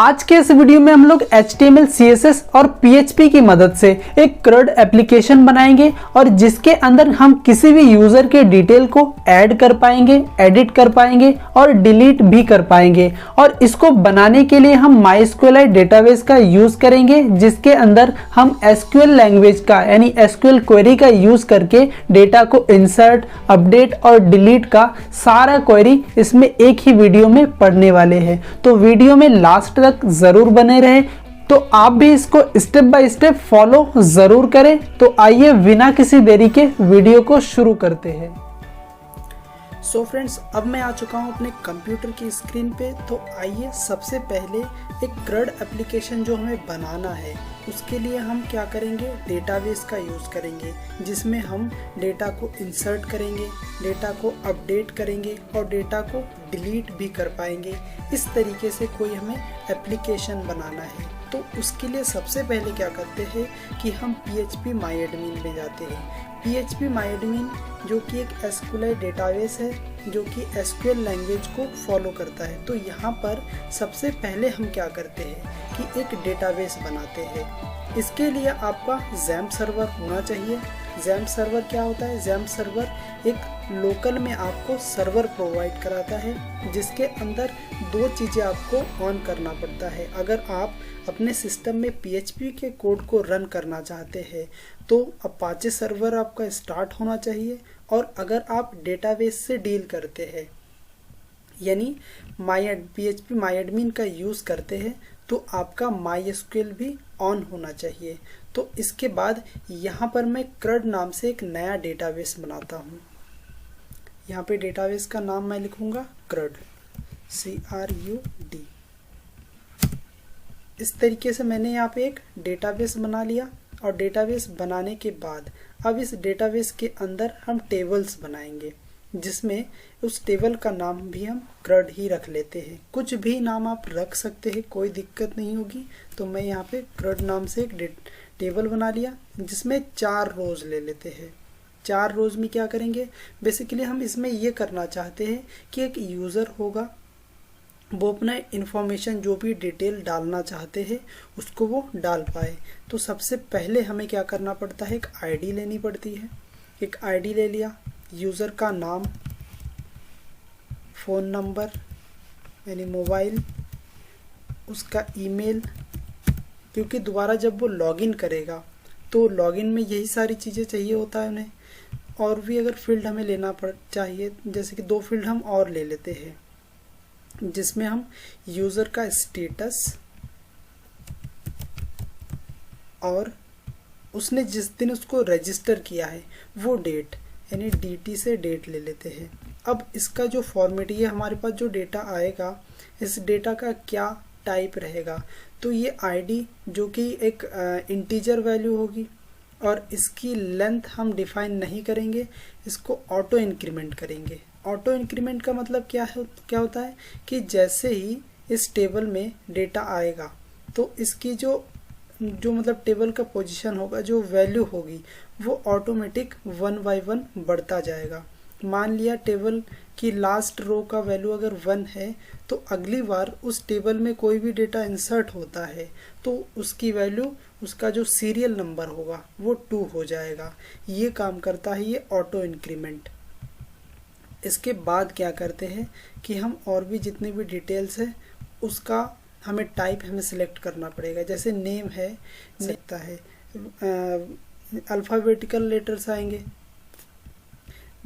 आज के इस वीडियो में हम लोग HTML, CSS और PHP की मदद से एक CRUD एप्लीकेशन बनाएंगे और जिसके अंदर हम किसी भी यूजर के डिटेल को ऐड कर पाएंगे, एडिट कर पाएंगे और डिलीट भी कर पाएंगे। और इसको बनाने के लिए हम MySQLite डेटाबेस का यूज करेंगे, जिसके अंदर हम SQL लैंग्वेज का यानी SQL क्वेरी का यूज करके डेटा को इंसर्ट, अपडेट और डिलीट का सारा क्वेरी इसमें एक ही वीडियो में पढ़ने वाले हैं। तो वीडियो में लास्ट तक जरूर बने रहे, तो आप भी इसको स्टेप बाय स्टेप फॉलो जरूर करें। तो आइए बिना किसी देरी के वीडियो को शुरू करते हैं। सो फ्रेंड्स, अब मैं आ चुका हूं अपने कंप्यूटर की स्क्रीन पे। तो आइए सबसे पहले एक CRUD एप्लीकेशन जो हमें बनाना है उसके लिए हम क्या करेंगे, डेटाबेस का यूज़ करेंगे, जिसमें हम डेटा को इंसर्ट करेंगे, डेटा को अपडेट करेंगे और डेटा को डिलीट भी कर पाएंगे। इस तरीके से कोई हमें एप्लीकेशन बनाना है। तो उसके लिए सबसे पहले क्या करते हैं कि हम PHP MyAdmin में जाते हैं। PHP MyAdmin जो कि एक SQLite डेटाबेस है जो कि SQL लैंग्वेज को फॉलो करता है। तो यहाँ पर सबसे पहले हम क्या करते हैं कि एक डेटाबेस बनाते हैं। इसके लिए आपका XAMPP सर्वर होना चाहिए। XAMPP सर्वर क्या होता है? XAMPP सर्वर एक लोकल में आपको सर्वर प्रोवाइड कराता है, जिसके अंदर दो चीज़ें आपको ऑन करना पड़ता है। अगर आप अपने सिस्टम में PHP के कोड को रन करना चाहते हैं तो अपाचे सर्वर आपका स्टार्ट होना चाहिए। और अगर आप डेटाबेस से डील करते हैं यानी PHP MyAdmin का यूज़ करते हैं तो आपका MySQL भी ऑन होना चाहिए। तो इसके बाद यहाँ पर मैं CRUD नाम से एक नया डेटाबेस बनाता हूँ। यहाँ पे डेटाबेस का नाम मैं लिखूँगा CRUD, CRUD। इस तरीके से मैंने यहाँ पे एक डेटाबेस बना लिया। और डेटाबेस बनाने के बाद अब इस डेटाबेस के अंदर हम टेबल्स बनाएंगे, जिसमें उस टेबल का नाम भी हम CRUD ही रख लेते हैं। कुछ भी नाम आप रख सकते हैं, कोई दिक्कत नहीं होगी। तो मैं यहाँ पे CRUD नाम से एक टेबल बना लिया, जिसमें 4 रोज ले लेते हैं। 4 रोज में क्या करेंगे, बेसिकली हम इसमें ये करना चाहते हैं कि एक यूज़र होगा, वो अपना इंफॉर्मेशन जो भी डिटेल डालना चाहते हैं उसको वो डाल पाए। तो सबसे पहले हमें क्या करना पड़ता है, एक आईडी लेनी पड़ती है। एक आईडी ले लिया, यूज़र का नाम, फ़ोन नंबर यानी मोबाइल, उसका ईमेल, क्योंकि दोबारा जब वो लॉगिन करेगा तो लॉगिन में यही सारी चीज़ें चाहिए होता है उन्हें। और भी अगर फील्ड हमें लेना चाहिए, जैसे कि 2 फील्ड हम और ले लेते हैं, जिसमें हम यूज़र का स्टेटस और उसने जिस दिन उसको रजिस्टर किया है वो डेट यानी DT से डेट ले लेते हैं। अब इसका जो फॉर्मेट, ये हमारे पास जो डेटा आएगा इस डेटा का क्या टाइप रहेगा, तो ये आईडी जो कि एक इंटीजर वैल्यू होगी और इसकी लेंथ हम डिफाइन नहीं करेंगे, इसको ऑटो इंक्रीमेंट करेंगे। ऑटो इंक्रीमेंट का मतलब क्या होता है कि जैसे ही इस टेबल में डेटा आएगा तो इसकी जो मतलब टेबल का पोजीशन होगा, जो वैल्यू होगी वो ऑटोमेटिक 1 बाय 1 बढ़ता जाएगा। मान लिया टेबल की लास्ट रो का वैल्यू अगर 1 है तो अगली बार उस टेबल में कोई भी डेटा इंसर्ट होता है तो उसकी वैल्यू, उसका जो सीरियल नंबर होगा वो 2 हो जाएगा। ये काम करता है ये ऑटो इंक्रीमेंट। इसके बाद क्या करते हैं कि हम और भी जितने भी डिटेल्स है उसका हमें टाइप हमें सिलेक्ट करना पड़ेगा। जैसे नेम है, सकता है अल्फ़ाबेटिकल लेटर्स आएंगे।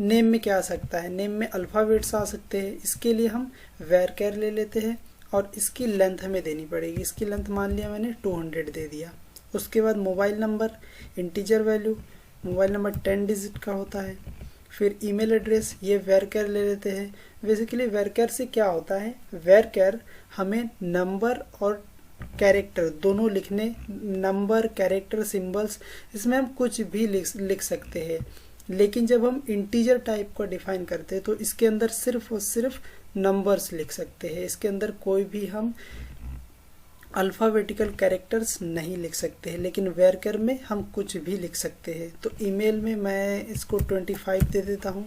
नेम में क्या आ सकता है, नेम में अल्फ़ाबेट्स आ सकते हैं। इसके लिए हम varchar ले लेते हैं और इसकी लेंथ हमें देनी पड़ेगी। इसकी लेंथ मान लिया मैंने 200 दे दिया। उसके बाद mobile number, integer value, mobile number 10 digit का होता है। फिर ईमेल एड्रेस, ये varchar ले लेते हैं। बेसिकली varchar से क्या होता है, varchar हमें नंबर और कैरेक्टर दोनों लिखने, नंबर, कैरेक्टर, सिंबल्स, इसमें हम कुछ भी लिख सकते हैं। लेकिन जब हम इंटीजर टाइप को डिफाइन करते हैं तो इसके अंदर सिर्फ और सिर्फ नंबर्स लिख सकते हैं। इसके अंदर कोई भी हम अल्फ़ाबेटिकल कैरेक्टर्स नहीं लिख सकते हैं, लेकिन varchar में हम कुछ भी लिख सकते हैं। तो ईमेल में मैं इसको 25 दे देता हूँ,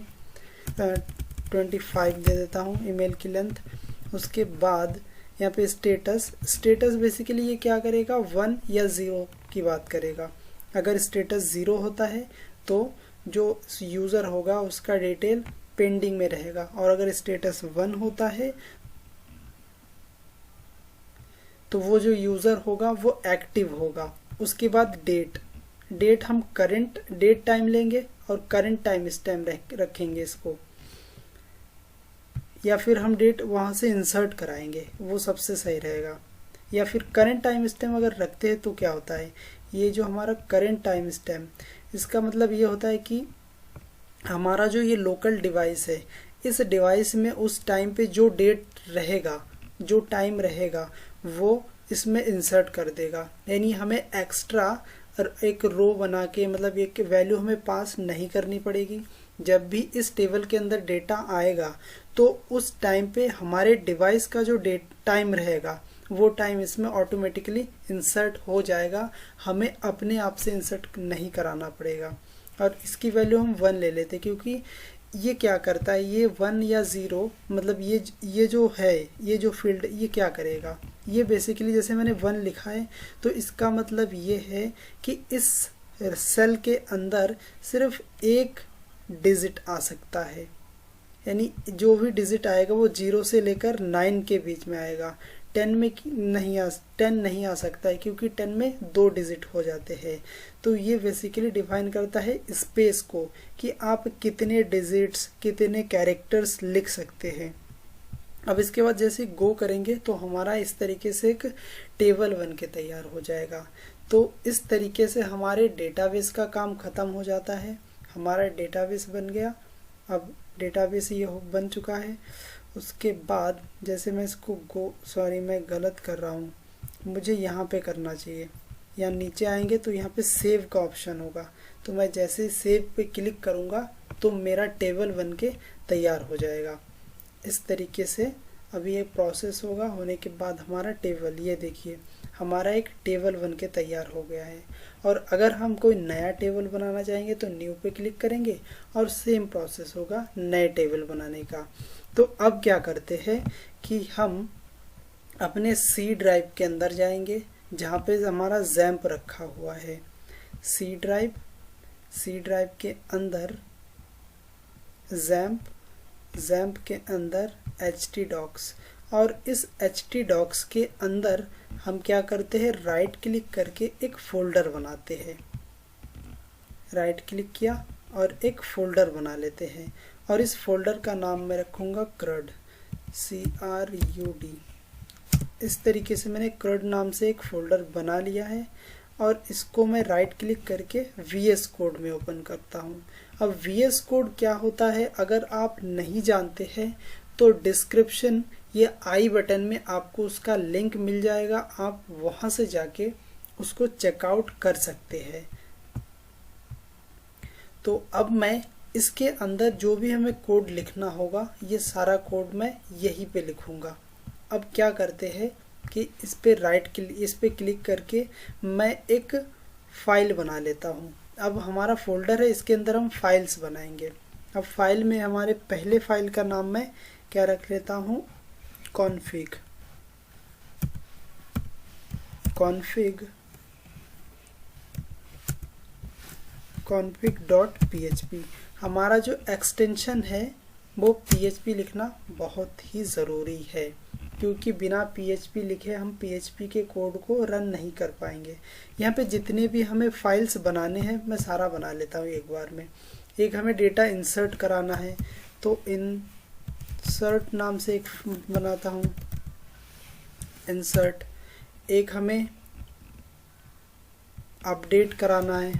25 दे देता हूँ ईमेल की लेंथ। उसके बाद यहाँ पे स्टेटस, स्टेटस बेसिकली ये क्या करेगा, 1 या 0 की बात करेगा। अगर स्टेटस 0 होता है तो जो यूज़र होगा उसका डिटेल पेंडिंग में रहेगा, और अगर स्टेटस 1 होता है तो वो जो यूज़र होगा वो एक्टिव होगा। उसके बाद डेट, डेट हम करंट डेट टाइम लेंगे और करंट टाइम स्टैम्प रखेंगे इसको, या फिर हम डेट वहाँ से इंसर्ट कराएंगे, वो सबसे सही रहेगा। या फिर करंट टाइम स्टैम्प अगर रखते हैं तो क्या होता है, ये जो हमारा करंट टाइम स्टैम्प, इसका मतलब ये होता है कि हमारा जो ये लोकल डिवाइस है, इस डिवाइस में उस टाइम पे जो डेट रहेगा, जो टाइम रहेगा, वो इसमें इंसर्ट कर देगा। यानी हमें एक्स्ट्रा एक रो बना के, मतलब एक वैल्यू हमें पास नहीं करनी पड़ेगी। जब भी इस टेबल के अंदर डेटा आएगा तो उस टाइम पे हमारे डिवाइस का जो डेट टाइम रहेगा वो टाइम इसमें ऑटोमेटिकली इंसर्ट हो जाएगा, हमें अपने आप से इंसर्ट नहीं कराना पड़ेगा। और इसकी वैल्यू हम 1 ले लेते, क्योंकि ये क्या करता है, ये 1 या 0, मतलब ये जो है, ये जो फील्ड, ये क्या करेगा, ये बेसिकली जैसे मैंने 1 लिखा है तो इसका मतलब ये है कि इस सेल के अंदर सिर्फ एक डिजिट आ सकता है। यानी जो भी डिजिट आएगा वो 0 से लेकर 9 के बीच में आएगा। 10 नहीं आ सकता है, क्योंकि 10 में 2 डिजिट हो जाते हैं। तो ये बेसिकली डिफाइन करता है स्पेस को, कि आप कितने डिजिट्स, कितने कैरेक्टर्स लिख सकते हैं। अब इसके बाद जैसे गो करेंगे तो हमारा इस तरीके से एक टेबल बन के तैयार हो जाएगा। तो इस तरीके से हमारे डेटाबेस का काम खत्म हो जाता है। हमारा डेटाबेस बन गया। अब डेटाबेस ये बन चुका है। उसके बाद जैसे मैं इसको मैं गलत कर रहा हूँ, मुझे यहाँ पे करना चाहिए। यहाँ नीचे आएंगे तो यहाँ पे सेव का ऑप्शन होगा, तो मैं जैसे सेव पे क्लिक करूँगा तो मेरा टेबल बन के तैयार हो जाएगा। इस तरीके से अभी ये प्रोसेस होगा, होने के बाद हमारा टेबल, ये देखिए हमारा एक टेबल बन के तैयार हो गया है। और अगर हम कोई नया टेबल बनाना चाहेंगे तो न्यू पे क्लिक करेंगे और सेम प्रोसेस होगा नए टेबल बनाने का। तो अब क्या करते हैं कि हम अपने सी ड्राइव के अंदर जाएंगे, जहाँ पे हमारा जैम्प रखा हुआ है। सी ड्राइव के अंदर जैम्प के अंदर htdocs, और इस htdocs के अंदर हम क्या करते हैं, राइट क्लिक करके एक फोल्डर बनाते हैं। राइट क्लिक किया और एक फोल्डर बना लेते हैं, और इस फोल्डर का नाम मैं रखूँगा CRUD, CRUD। इस तरीके से मैंने CRUD नाम से एक फोल्डर बना लिया है, और इसको मैं राइट क्लिक करके VS कोड में ओपन करता हूँ। अब VS कोड क्या होता है, अगर आप नहीं जानते हैं तो डिस्क्रिप्शन ये आई बटन में आपको उसका लिंक मिल जाएगा, आप वहाँ से जाके उसको चेकआउट कर सकते हैं। तो अब मैं इसके अंदर जो भी हमें कोड लिखना होगा, ये सारा कोड मैं यहीं पे लिखूँगा। अब क्या करते हैं कि इस पे क्लिक करके मैं एक फाइल बना लेता हूँ। अब हमारा फोल्डर है, इसके अंदर हम फाइल्स बनाएंगे। अब फाइल में हमारे पहले फाइल का नाम मैं क्या रख लेता हूँ, config.php। हमारा जो एक्सटेंशन है वो PHP लिखना बहुत ही ज़रूरी है, क्योंकि बिना PHP लिखे हम PHP के कोड को रन नहीं कर पाएंगे। यहाँ पे जितने भी हमें फाइल्स बनाने हैं मैं सारा बना लेता हूँ एक बार में। एक हमें डेटा इंसर्ट कराना है तो इंसर्ट नाम से एक बनाता हूँ, इंसर्ट। एक हमें अपडेट कराना है,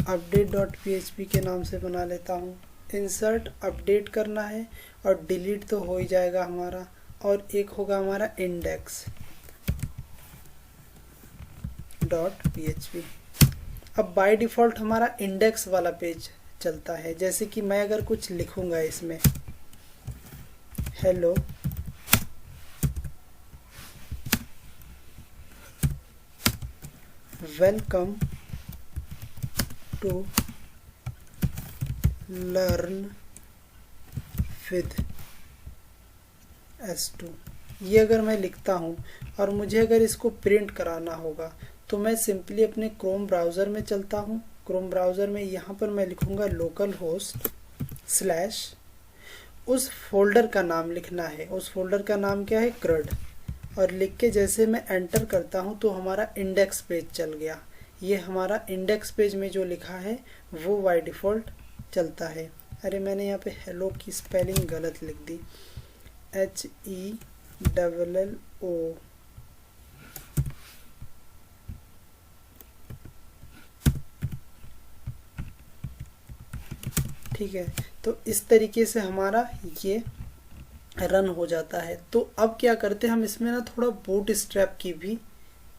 update.php के नाम से बना लेता हूँ। इंसर्ट अपडेट करना है और डिलीट तो हो ही जाएगा हमारा। और एक होगा हमारा index.php। अब बाय डिफ़ॉल्ट हमारा इंडेक्स वाला पेज चलता है। जैसे कि मैं अगर कुछ लिखूंगा इसमें, hello welcome to learn with S2 ये अगर मैं लिखता हूँ और मुझे अगर इसको प्रिंट कराना होगा तो मैं सिंपली अपने क्रोम ब्राउज़र में चलता हूँ। क्रोम ब्राउज़र में यहाँ पर मैं लिखूँगा लोकल होस्ट स्लैश, उस फोल्डर का नाम लिखना है। उस फोल्डर का नाम क्या है, क्रड। और लिख के जैसे मैं एंटर करता हूँ तो हमारा इंडेक्स पेज चल गया। ये हमारा इंडेक्स पेज में जो लिखा है वो बाय डिफ़ॉल्ट चलता है। अरे मैंने यहाँ पे हेलो की स्पेलिंग गलत लिख दी, HELLO। ठीक है, तो इस तरीके से हमारा ये रन हो जाता है। तो अब क्या करते हैं, हम इसमें ना थोड़ा बूट स्ट्रैप की भी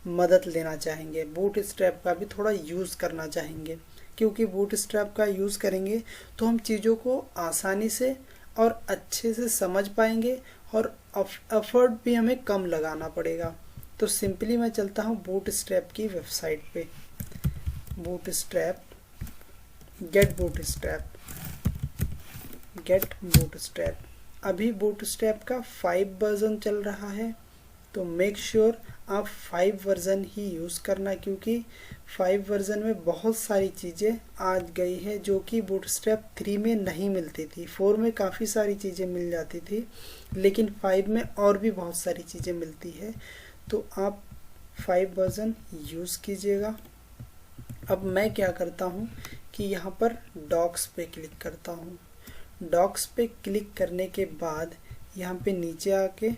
मदद लेना चाहेंगे, बूट स्ट्रैप का भी थोड़ा यूज़ करना चाहेंगे, क्योंकि बूट स्ट्रैप का यूज़ करेंगे तो हम चीज़ों को आसानी से और अच्छे से समझ पाएंगे और एफर्ट भी हमें कम लगाना पड़ेगा। तो सिंपली मैं चलता हूँ बूट स्ट्रैप की वेबसाइट पे, bootstrap, get bootstrap. अभी बूट स्ट्रैप का 5 वर्जन चल रहा है, तो मेक श्योर आप 5 वर्जन ही यूज़ करना, क्योंकि 5 वर्जन में बहुत सारी चीज़ें आ गई है जो कि बूटस्ट्रैप 3 में नहीं मिलती थी। 4 में काफ़ी सारी चीज़ें मिल जाती थी, लेकिन 5 में और भी बहुत सारी चीज़ें मिलती है। तो आप 5 वर्जन यूज़ कीजिएगा। अब मैं क्या करता हूँ कि यहाँ पर डॉक्स पे क्लिक करता हूँ। डॉक्स पे क्लिक करने के बाद यहाँ पे नीचे आके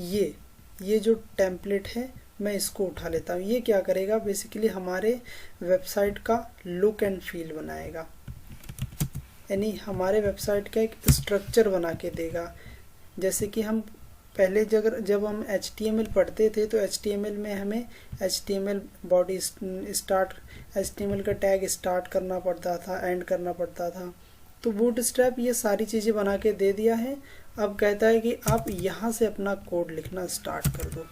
ये जो टेम्पलेट है मैं इसको उठा लेता हूँ। ये क्या करेगा, बेसिकली हमारे वेबसाइट का लुक एंड फील बनाएगा, यानी हमारे वेबसाइट का एक स्ट्रक्चर बना के देगा। जैसे कि हम पहले जब हम HTML पढ़ते थे तो HTML में हमें HTML बॉडी स्टार्ट, HTML का टैग स्टार्ट करना पड़ता था, एंड करना पड़ता था। तो बूटस्ट्रैप ये सारी चीज़ें बना के दे दिया है। अब कहता है कि आप यहाँ से अपना कोड लिखना स्टार्ट कर दो।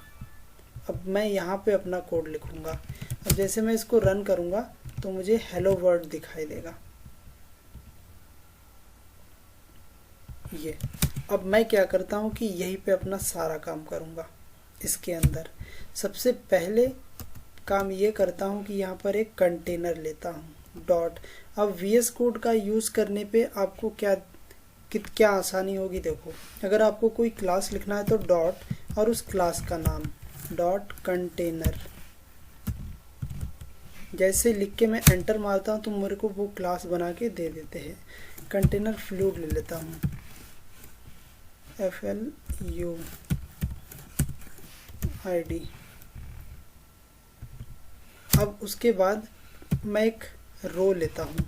अब मैं यहाँ पे अपना कोड लिखूँगा। अब जैसे मैं इसको रन करूँगा तो मुझे हेलो वर्ल्ड दिखाई देगा। ये अब मैं क्या करता हूँ कि यहीं पे अपना सारा काम करूँगा। इसके अंदर सबसे पहले काम ये करता हूँ कि यहाँ पर एक कंटेनर लेता हूँ, डॉट। अब VS कोड का यूज़ करने पे आपको क्या आसानी होगी, देखो अगर आपको कोई क्लास लिखना है तो डॉट और उस क्लास का नाम डॉट कंटेनर, जैसे लिख के मैं एंटर मारता हूँ तो मेरे को वो क्लास बना के दे देते हैं। कंटेनर फ्लूइड ले लेता हूँ, FLUID। अब उसके बाद मैं एक रो लेता हूँ,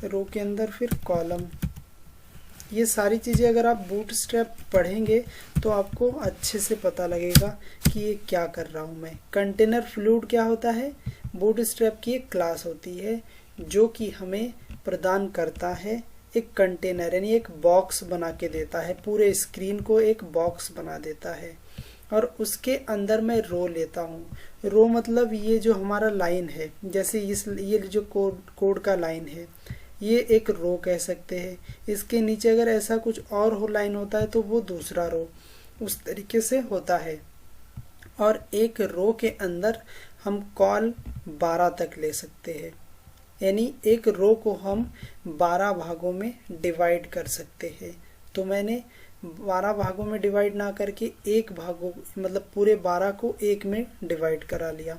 रो के अंदर फिर कॉलम। ये सारी चीज़ें अगर आप बूटस्ट्रैप पढ़ेंगे तो आपको अच्छे से पता लगेगा कि ये क्या कर रहा हूँ मैं। कंटेनर फ्लूइड क्या होता है, बूटस्ट्रैप की एक क्लास होती है जो कि हमें प्रदान करता है एक कंटेनर, यानी एक बॉक्स बना के देता है, पूरे स्क्रीन को एक बॉक्स बना देता है। और उसके अंदर मैं रो लेता हूँ। रो मतलब ये जो हमारा लाइन है, जैसे ये जो कोड का लाइन है, ये एक रो कह सकते हैं। इसके नीचे अगर ऐसा कुछ और हो लाइन होता है तो वो दूसरा रो, उस तरीके से होता है। और एक रो के अंदर हम कॉल 12 तक ले सकते हैं, यानी एक रो को हम 12 भागों में डिवाइड कर सकते हैं। तो मैंने 12 भागों में डिवाइड ना करके एक भागों मतलब पूरे 12 को एक में डिवाइड करा लिया,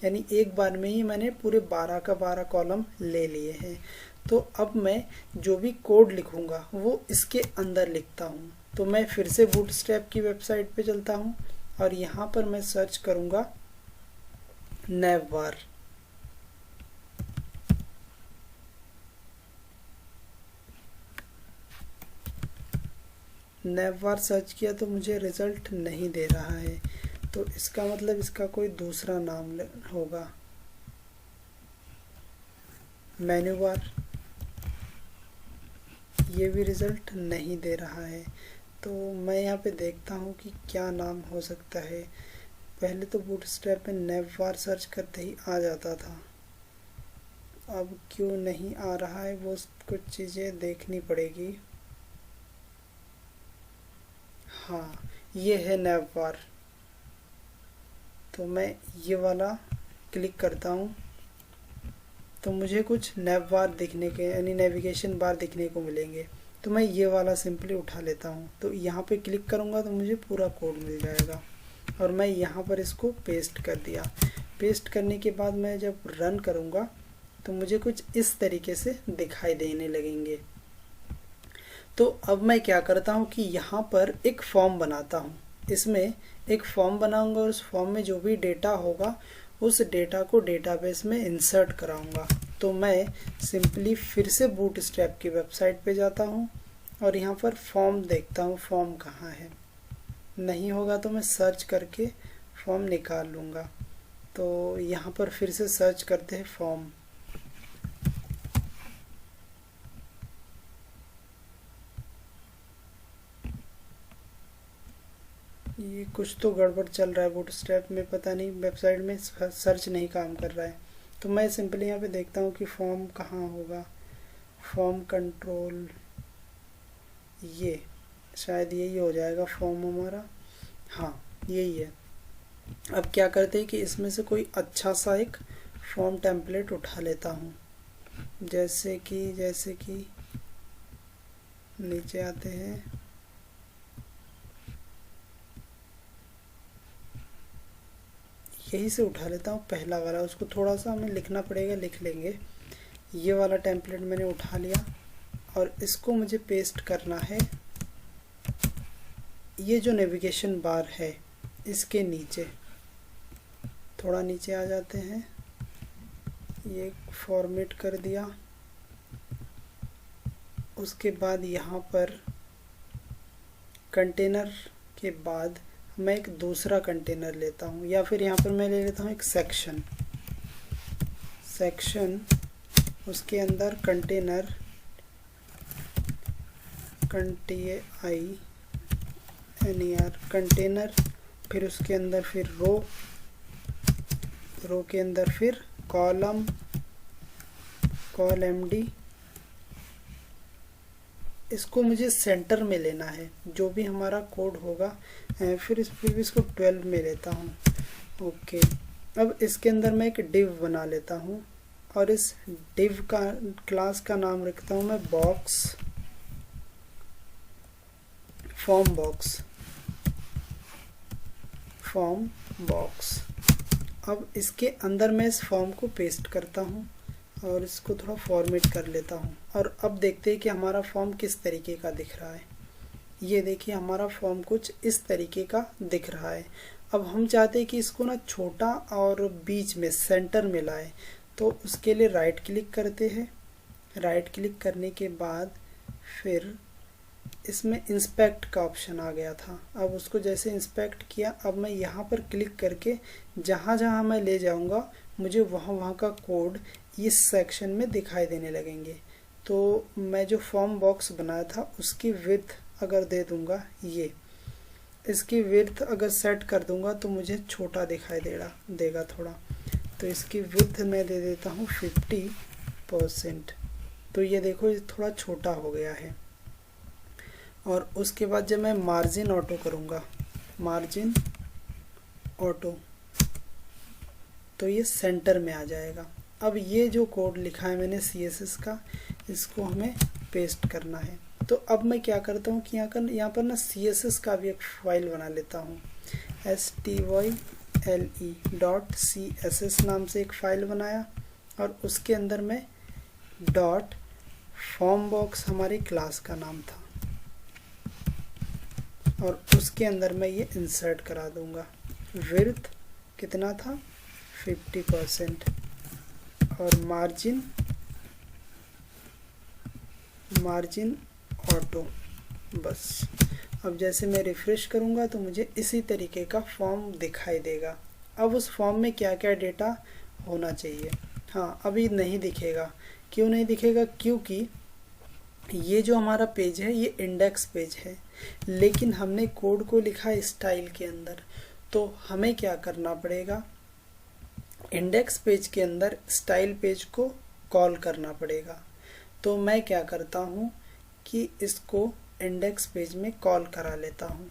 यानी एक बार में ही मैंने पूरे 12 का 12 कॉलम ले लिए हैं। तो अब मैं जो भी कोड लिखूंगा वो इसके अंदर लिखता हूँ। तो मैं फिर से बूटस्ट्रैप की वेबसाइट पे चलता हूँ और यहाँ पर मैं सर्च करूँगा नैवबार। नैवबार सर्च किया तो मुझे रिजल्ट नहीं दे रहा है, तो इसका मतलब इसका कोई दूसरा नाम होगा। मेन्यू बार, ये भी रिज़ल्ट नहीं दे रहा है। तो मैं यहाँ पे देखता हूँ कि क्या नाम हो सकता है। पहले तो बूटस्ट्रैप में नैवबार सर्च करते ही आ जाता था, अब क्यों नहीं आ रहा है वो कुछ चीज़ें देखनी पड़ेगी। हाँ, ये है नैव बार। तो मैं ये वाला क्लिक करता हूँ तो मुझे कुछ नैव बार दिखने के यानी नेविगेशन बार दिखने को मिलेंगे। तो मैं ये वाला सिंपली उठा लेता हूँ। तो यहाँ पे क्लिक करूँगा तो मुझे पूरा कोड मिल जाएगा और मैं यहाँ पर इसको पेस्ट कर दिया। पेस्ट करने के बाद मैं जब रन करूँगा तो मुझे कुछ इस तरीके से दिखाई देने लगेंगे। तो अब मैं क्या करता हूँ कि यहाँ पर एक फॉर्म बनाता हूँ। इसमें एक फॉर्म बनाऊंगा और उस फॉर्म में जो भी डेटा होगा उस डेटा को डेटाबेस में इंसर्ट कराऊंगा। तो मैं सिंपली फिर से बूटस्ट्रैप की वेबसाइट पे जाता हूँ और यहाँ पर फॉर्म देखता हूँ फॉर्म कहाँ है। नहीं होगा तो मैं सर्च करके फॉर्म निकाल लूँगा। तो यहाँ पर फिर से सर्च करते हैं फॉर्म। ये कुछ तो गड़बड़ चल रहा है बूटस्ट्रैप में, पता नहीं वेबसाइट में सर्च नहीं काम कर रहा है। तो मैं सिंपली यहाँ पे देखता हूँ कि फॉर्म कहाँ होगा। फॉर्म कंट्रोल, ये शायद यही हो जाएगा फॉर्म हमारा। हाँ, यही है। अब क्या करते हैं कि इसमें से कोई अच्छा सा एक फॉर्म टेम्पलेट उठा लेता हूँ। जैसे कि नीचे आते हैं, यही से उठा लेता हूँ पहला वाला। उसको थोड़ा सा हमें लिखना पड़ेगा, लिख लेंगे। ये वाला टेम्पलेट मैंने उठा लिया और इसको मुझे पेस्ट करना है ये जो नेविगेशन बार है इसके नीचे। थोड़ा नीचे आ जाते हैं, ये फॉर्मेट कर दिया। उसके बाद यहाँ पर कंटेनर के बाद मैं एक दूसरा कंटेनर लेता हूँ, या फिर यहाँ पर मैं ले लेता हूँ एक सेक्शन। उसके अंदर कंटेनर कंटेनर, फिर उसके अंदर फिर रो के अंदर फिर कॉल एमडी। इसको मुझे सेंटर में लेना है जो भी हमारा कोड होगा। फिर इसको 12 में लेता हूँ। ओके, अब इसके अंदर मैं एक डिव बना लेता हूँ और इस डिव का क्लास का नाम रखता हूँ मैं फॉर्म बॉक्स। अब इसके अंदर मैं इस फॉर्म को पेस्ट करता हूँ और इसको थोड़ा फॉर्मेट कर लेता हूँ। और अब देखते हैं कि हमारा फॉर्म किस तरीके का दिख रहा है। ये देखिए हमारा फॉर्म कुछ इस तरीके का दिख रहा है। अब हम चाहते हैं कि इसको ना छोटा और बीच में सेंटर में लाए। तो उसके लिए राइट क्लिक करते हैं। राइट क्लिक करने के बाद फिर इसमें इंस्पेक्ट का ऑप्शन आ गया था। अब उसको जैसे इंस्पेक्ट किया, अब मैं यहाँ पर क्लिक करके जहाँ जहाँ मैं ले जाऊँगा मुझे वहाँ का कोड इस सेक्शन में दिखाई देने लगेंगे। तो मैं जो फॉर्म बॉक्स बनाया था उसकी विड्थ अगर दे दूँगा, ये इसकी विड्थ अगर सेट कर दूँगा तो मुझे छोटा दिखाई देगा थोड़ा। तो इसकी विड्थ मैं दे देता हूँ 50%। तो ये देखो ये थोड़ा छोटा हो गया है। और उसके बाद जब मैं मार्जिन ऑटो करूँगा, मार्जिन ऑटो, तो ये सेंटर में आ जाएगा। अब ये जो कोड लिखा है मैंने CSS का, इसको हमें पेस्ट करना है। तो अब मैं क्या करता हूँ कि यहाँ पर ना CSS का भी एक फाइल बना लेता हूँ। style.css नाम से एक फाइल बनाया और उसके अंदर मैं डॉट फॉर्म बॉक्स हमारी क्लास का नाम था और उसके अंदर मैं ये इंसर्ट करा दूंगा। विड्थ कितना था 50% और मार्जिन ऑटो। बस अब जैसे मैं रिफ्रेश करूंगा तो मुझे इसी तरीके का फॉर्म दिखाई देगा। अब उस फॉर्म में क्या क्या डेटा होना चाहिए। हाँ, अभी नहीं दिखेगा। क्यों नहीं दिखेगा? क्योंकि ये जो हमारा पेज है ये इंडेक्स पेज है, लेकिन हमने कोड को लिखा है स्टाइल के अंदर। तो हमें क्या करना पड़ेगा, इंडेक्स पेज के अंदर स्टाइल पेज को कॉल करना पड़ेगा। तो मैं क्या करता हूँ कि इसको इंडेक्स पेज में कॉल करा लेता हूँ।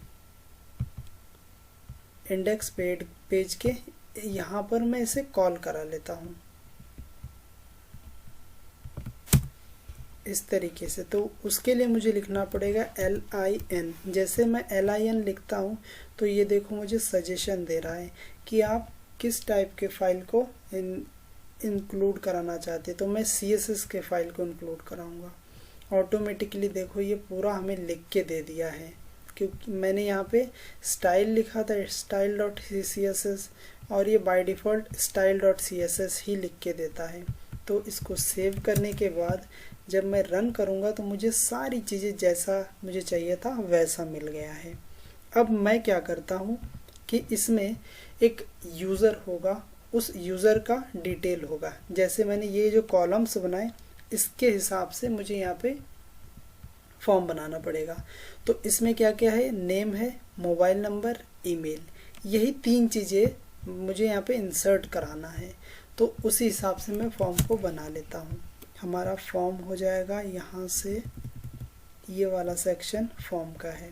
इंडेक्स पेज के यहाँ पर मैं इसे कॉल करा लेता हूँ इस तरीके से। तो उसके लिए मुझे लिखना पड़ेगा LIN। जैसे मैं LIN लिखता हूँ तो ये देखो मुझे सजेशन दे रहा है कि आप किस टाइप के फाइल को इंक्लूड कराना चाहते हैं। तो मैं CSS के फाइल को इंक्लूड कराऊंगा। ऑटोमेटिकली देखो ये पूरा हमें लिख के दे दिया है, क्योंकि मैंने यहाँ पे स्टाइल लिखा था style.css और ये बाय डिफ़ॉल्ट style.css ही लिख के देता है। तो इसको सेव करने के बाद जब मैं रन करूँगा तो मुझे सारी चीज़ें जैसा मुझे चाहिए था वैसा मिल गया है। अब मैं क्या करता हूँ कि इसमें एक यूज़र होगा, उस यूज़र का डिटेल होगा। जैसे मैंने ये जो कॉलम्स बनाए इसके हिसाब से मुझे यहाँ पे फॉर्म बनाना पड़ेगा। तो इसमें क्या क्या है, नेम है, मोबाइल नंबर, ईमेल, यही 3 चीज़ें मुझे यहाँ पे इंसर्ट कराना है। तो उसी हिसाब से मैं फॉर्म को बना लेता हूँ। हमारा फॉर्म हो जाएगा यहाँ से, ये वाला सेक्शन फॉर्म का है।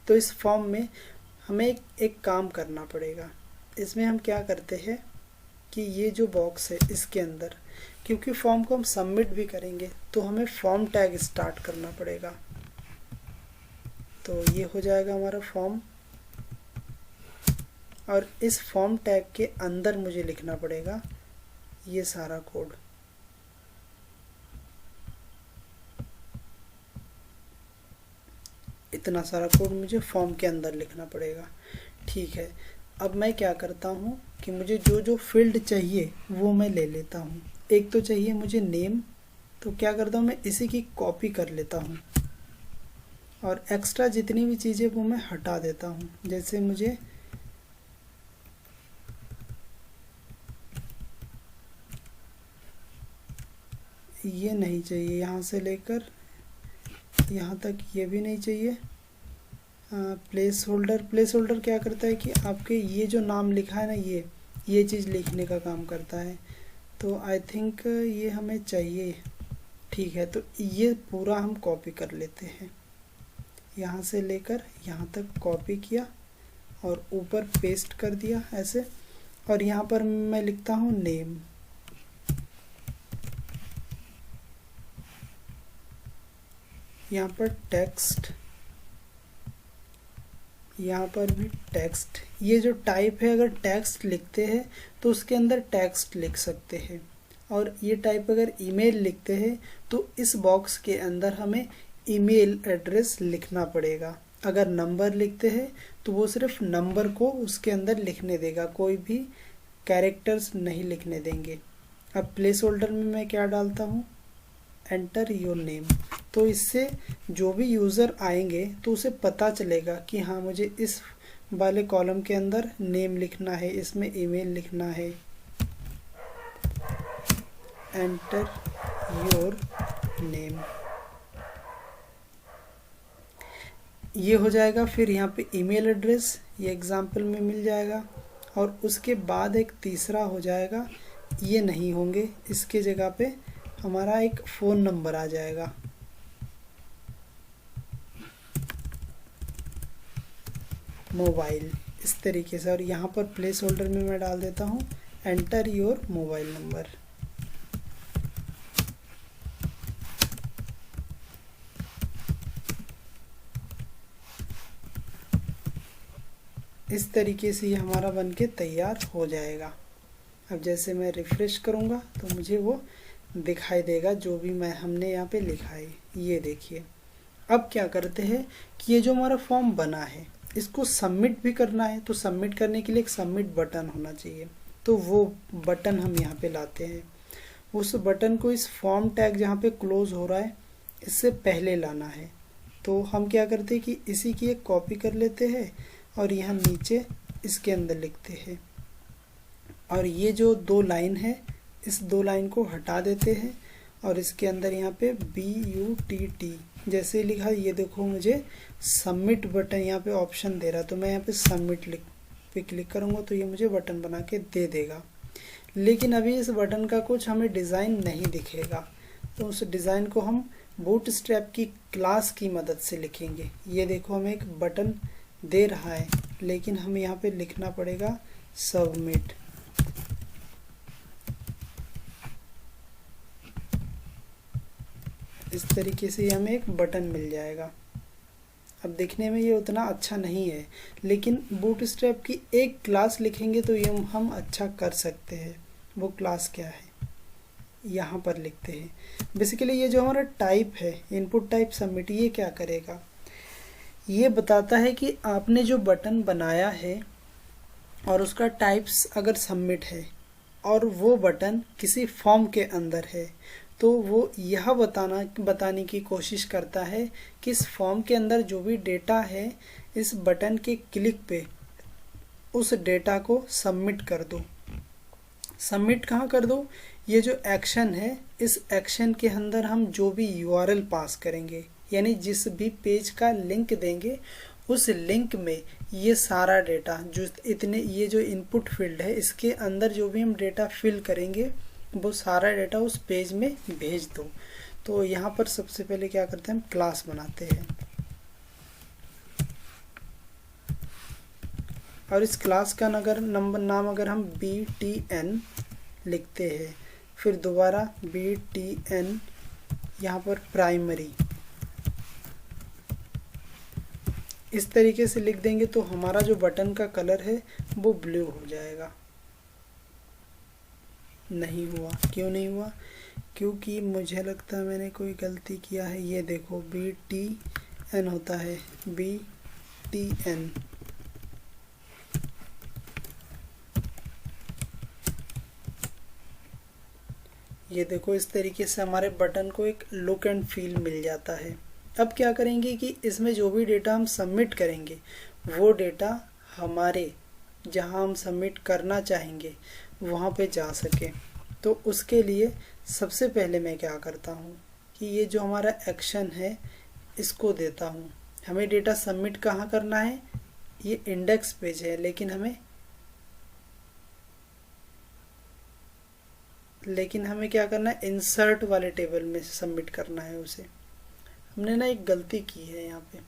तो इस फॉर्म में हमें एक काम करना पड़ेगा। इसमें हम क्या करते हैं कि ये जो बॉक्स है इसके अंदर, क्योंकि फॉर्म को हम सबमिट भी करेंगे तो हमें फॉर्म टैग स्टार्ट करना पड़ेगा। तो ये हो जाएगा हमारा फॉर्म, और इस फॉर्म टैग के अंदर मुझे लिखना पड़ेगा ये सारा कोड। इतना सारा कोड मुझे फॉर्म के अंदर लिखना पड़ेगा। ठीक है, अब मैं क्या करता हूँ कि मुझे जो जो फील्ड चाहिए वो मैं ले लेता हूँ। एक तो चाहिए मुझे नेम, तो क्या करता हूँ मैं इसी की कॉपी कर लेता हूँ और एक्स्ट्रा जितनी भी चीज़ें वो मैं हटा देता हूँ। जैसे मुझे ये नहीं चाहिए, यहाँ से लेकर यहाँ तक ये भी नहीं चाहिए। प्लेस होल्डर क्या करता है कि आपके ये जो नाम लिखा है ना, ये चीज़ लिखने का काम करता है। तो आई थिंक ये हमें चाहिए। ठीक है, तो ये पूरा हम कॉपी कर लेते हैं, यहाँ से लेकर यहाँ तक कॉपी किया और ऊपर पेस्ट कर दिया ऐसे। और यहाँ पर मैं लिखता हूँ नेम, यहाँ पर टेक्स्ट, यहाँ पर भी टेक्स्ट। ये जो टाइप है, अगर टेक्स्ट लिखते हैं तो उसके अंदर टेक्स्ट लिख सकते हैं, और ये टाइप अगर ईमेल लिखते हैं तो इस बॉक्स के अंदर हमें ईमेल एड्रेस लिखना पड़ेगा। अगर नंबर लिखते हैं तो वो सिर्फ नंबर को उसके अंदर लिखने देगा, कोई भी कैरेक्टर्स नहीं लिखने देंगे। अब प्लेस होल्डर में मैं क्या डालता हूँ, एंटर योर नेम। तो इससे जो भी यूज़र आएंगे तो उसे पता चलेगा कि हाँ मुझे इस वाले कॉलम के अंदर नेम लिखना है, इसमें ईमेल लिखना है। एंटर योर नेम, ये हो जाएगा। फिर यहाँ पे ईमेल एड्रेस ये एग्जाम्पल में मिल जाएगा, और उसके बाद एक तीसरा हो जाएगा, ये नहीं होंगे, इसके जगह पे हमारा एक फ़ोन नंबर आ जाएगा। मोबाइल, इस तरीके से। और यहाँ पर प्लेस होल्डर में मैं डाल देता हूँ एंटर योर मोबाइल नंबर। इस तरीके से ये हमारा बनके तैयार हो जाएगा। अब जैसे मैं रिफ्रेश करूँगा तो मुझे वो दिखाई देगा जो भी हमने यहाँ पे लिखा है। ये देखिए, अब क्या करते हैं कि ये जो हमारा फॉर्म बना है इसको सबमिट भी करना है। तो सबमिट करने के लिए एक सबमिट बटन होना चाहिए, तो वो बटन हम यहाँ पे लाते हैं। उस बटन को इस फॉर्म टैग जहाँ पे क्लोज हो रहा है इससे पहले लाना है। तो हम क्या करते हैं कि इसी की एक कॉपी कर लेते हैं और यहाँ नीचे इसके अंदर लिखते हैं, और ये जो 2 लाइन है इस 2 लाइन को हटा देते हैं, और इसके अंदर यहाँ पे BUTT जैसे लिखा, ये देखो मुझे सबमिट बटन यहाँ पे ऑप्शन दे रहा है। तो मैं यहाँ पे सबमिट पे क्लिक करूँगा तो ये मुझे बटन बना के दे देगा। लेकिन अभी इस बटन का कुछ हमें डिज़ाइन नहीं दिखेगा, तो उस डिज़ाइन को हम बूटस्ट्रैप की क्लास की मदद से लिखेंगे। ये देखो हमें एक बटन दे रहा है, लेकिन हमें यहाँ पे लिखना पड़ेगा सबमिट। इस तरीके से हमें एक बटन मिल जाएगा। अब दिखने में ये उतना अच्छा नहीं है, लेकिन बूटस्ट्रैप की एक क्लास लिखेंगे तो ये हम अच्छा कर सकते हैं। वो क्लास क्या है, यहाँ पर लिखते हैं। बेसिकली ये जो हमारा टाइप है, इनपुट टाइप सबमिट, ये क्या करेगा, ये बताता है कि आपने जो बटन बनाया है और उसका टाइप्स अगर सबमिट है और वो बटन किसी फॉर्म के अंदर है, तो वो यह बताने की कोशिश करता है कि इस फॉर्म के अंदर जो भी डेटा है, इस बटन के क्लिक पे उस डेटा को सबमिट कर दो। सबमिट कहाँ कर दो, ये जो एक्शन है, इस एक्शन के अंदर हम जो भी यूआरएल पास करेंगे, यानी जिस भी पेज का लिंक देंगे, उस लिंक में ये सारा डेटा जो ये जो इनपुट फील्ड है, इसके अंदर जो भी हम डेटा फिल करेंगे, वो सारा डेटा उस पेज में भेज दो। तो यहाँ पर सबसे पहले क्या करते हैं, हम क्लास बनाते हैं और इस क्लास का नाम अगर हम btn लिखते हैं, फिर दोबारा btn, यहाँ पर प्राइमरी, इस तरीके से लिख देंगे तो हमारा जो बटन का कलर है वो ब्लू हो जाएगा। नहीं हुआ, क्यों नहीं हुआ, क्योंकि मुझे लगता है मैंने कोई गलती किया है। ये देखो btn होता है, btn, ये देखो इस तरीके से हमारे बटन को एक लुक एंड फील मिल जाता है। अब क्या करेंगे कि इसमें जो भी डेटा हम सबमिट करेंगे, वो डेटा हमारे जहां हम सबमिट करना चाहेंगे वहां पे जा सके। तो उसके लिए सबसे पहले मैं क्या करता हूँ कि ये जो हमारा एक्शन है, इसको देता हूँ। हमें डेटा सबमिट कहाँ करना है, ये इंडेक्स पेज है, लेकिन हमें क्या करना है, इंसर्ट वाले टेबल में सबमिट करना है उसे। हमने ना एक गलती की है, यहाँ पे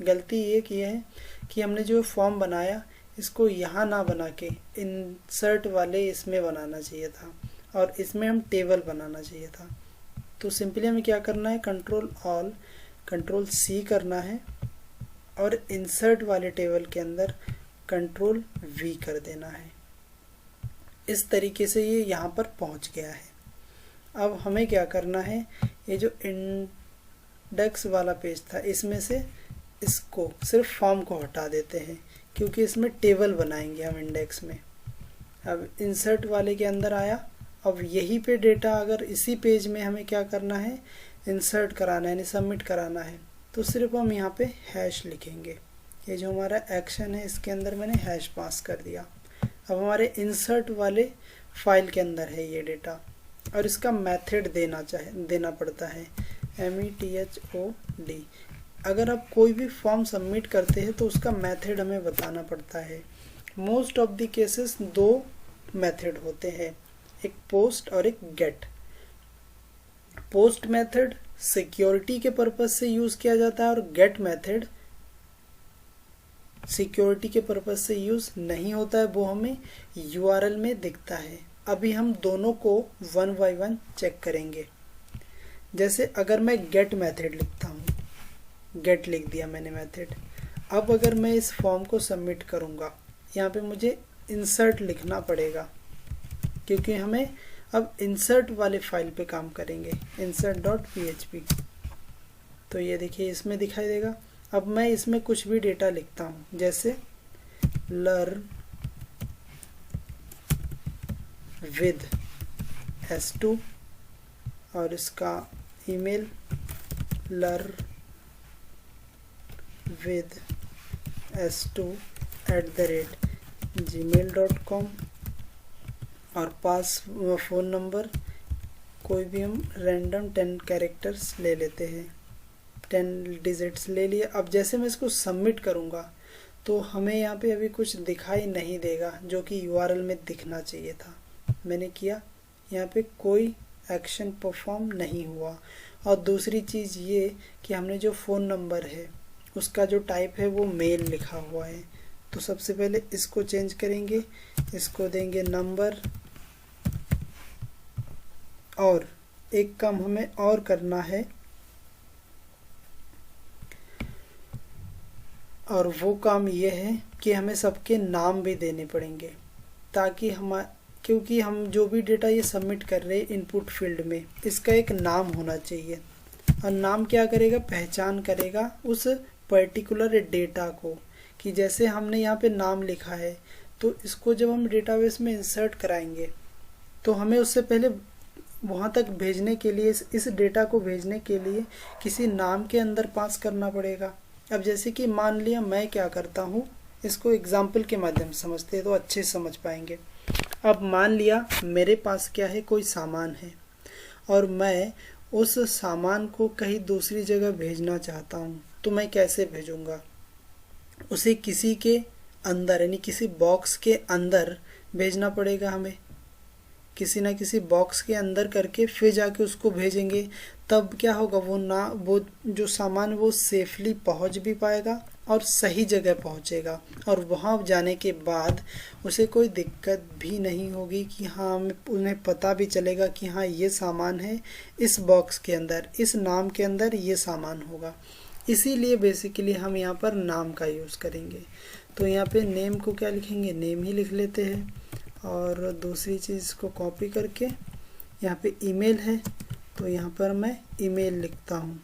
गलती ये की है कि हमने जो फॉर्म बनाया, इसको यहाँ ना बना के इंसर्ट वाले इसमें बनाना चाहिए था और इसमें हम टेबल बनाना चाहिए था। तो सिंपली हमें क्या करना है, कंट्रोल C करना है और इंसर्ट वाले टेबल के अंदर कंट्रोल V कर देना है। इस तरीके से ये यहाँ पर पहुँच गया है। अब हमें क्या करना है, ये जो इंडेक्स वाला पेज था, इसमें से इसको सिर्फ फॉर्म को हटा देते हैं, क्योंकि इसमें टेबल बनाएंगे हम इंडेक्स में। अब इंसर्ट वाले के अंदर आया, अब यही पे डेटा अगर इसी पेज में हमें क्या करना है, इंसर्ट कराना है, यानी सबमिट कराना है, तो सिर्फ हम यहाँ पे हैश लिखेंगे। ये जो हमारा एक्शन है, इसके अंदर मैंने हैश पास कर दिया। अब हमारे इंसर्ट वाले फाइल के अंदर है ये डेटा और इसका मेथड देना पड़ता है, METHOD। अगर आप कोई भी फॉर्म सबमिट करते हैं तो उसका मेथड हमें बताना पड़ता है। मोस्ट ऑफ द केसेस दो मेथड होते हैं, एक पोस्ट और एक गेट। पोस्ट मेथड सिक्योरिटी के पर्पज से यूज किया जाता है और गेट मेथड सिक्योरिटी के पर्पज से यूज नहीं होता है, वो हमें URL में दिखता है। अभी हम दोनों को वन बाय वन चेक करेंगे। जैसे अगर मैं गेट मेथड लिखता हूँ, गेट लिख दिया मैंने मेथड। अब अगर मैं इस फॉर्म को सबमिट करूँगा, यहाँ पे मुझे इंसर्ट लिखना पड़ेगा, क्योंकि हमें अब इंसर्ट वाले फाइल पे काम करेंगे, insert.php। तो ये देखिए इसमें दिखाई देगा। अब मैं इसमें कुछ भी डेटा लिखता हूँ, जैसे learn with S2 और इसका ईमेल learn with S2@gmail.com और फ़ोन नंबर कोई भी हम रैंडम 10 कैरेक्टर्स ले लेते हैं, 10 डिजिट्स ले लिए। अब जैसे मैं इसको सबमिट करूँगा तो हमें यहाँ पे अभी कुछ दिखाई नहीं देगा, जो कि URL में दिखना चाहिए था। मैंने किया, यहाँ पे कोई एक्शन परफॉर्म नहीं हुआ। और दूसरी चीज़ ये कि हमने जो फ़ोन नंबर है उसका जो टाइप है वो मेल लिखा हुआ है। तो सबसे पहले इसको चेंज करेंगे, इसको देंगे नंबर। और एक काम हमें और करना है, और वो काम ये है कि हमें सबके नाम भी देने पड़ेंगे, ताकि क्योंकि हम जो भी डेटा ये सबमिट कर रहे हैं इनपुट फील्ड में, इसका एक नाम होना चाहिए। और नाम क्या करेगा, पहचान करेगा उस पर्टिकुलर डेटा को, कि जैसे हमने यहाँ पे नाम लिखा है तो इसको जब हम डेटाबेस में इंसर्ट कराएंगे तो हमें उससे पहले वहाँ तक भेजने के लिए, इस डेटा को भेजने के लिए किसी नाम के अंदर पास करना पड़ेगा। अब जैसे कि मान लिया मैं क्या करता हूँ, इसको एग्जाम्पल के माध्यम से समझते हैं तो अच्छे से समझ पाएंगे। अब मान लिया मेरे पास क्या है, कोई सामान है और मैं उस सामान को कहीं दूसरी जगह भेजना चाहता हूँ, तो मैं कैसे भेजूँगा? उसे किसी के अंदर यानी किसी बॉक्स के अंदर भेजना पड़ेगा हमें, किसी ना किसी बॉक्स के अंदर करके फिर जाके उसको भेजेंगे। तब क्या होगा, वो जो सामान वो सेफली पहुंच भी पाएगा और सही जगह पहुंचेगा, और वहां जाने के बाद उसे कोई दिक्कत भी नहीं होगी कि हाँ उन्हें पता भी चलेगा कि हाँ ये सामान है इस बॉक्स के अंदर, इस नाम के अंदर ये सामान होगा। इसीलिए बेसिकली हम यहाँ पर नाम का यूज़ करेंगे। तो यहाँ पे नेम को क्या लिखेंगे, नेम ही लिख लेते हैं। और दूसरी चीज़ को कॉपी करके यहाँ पे ईमेल है तो यहाँ पर मैं ईमेल लिखता हूँ।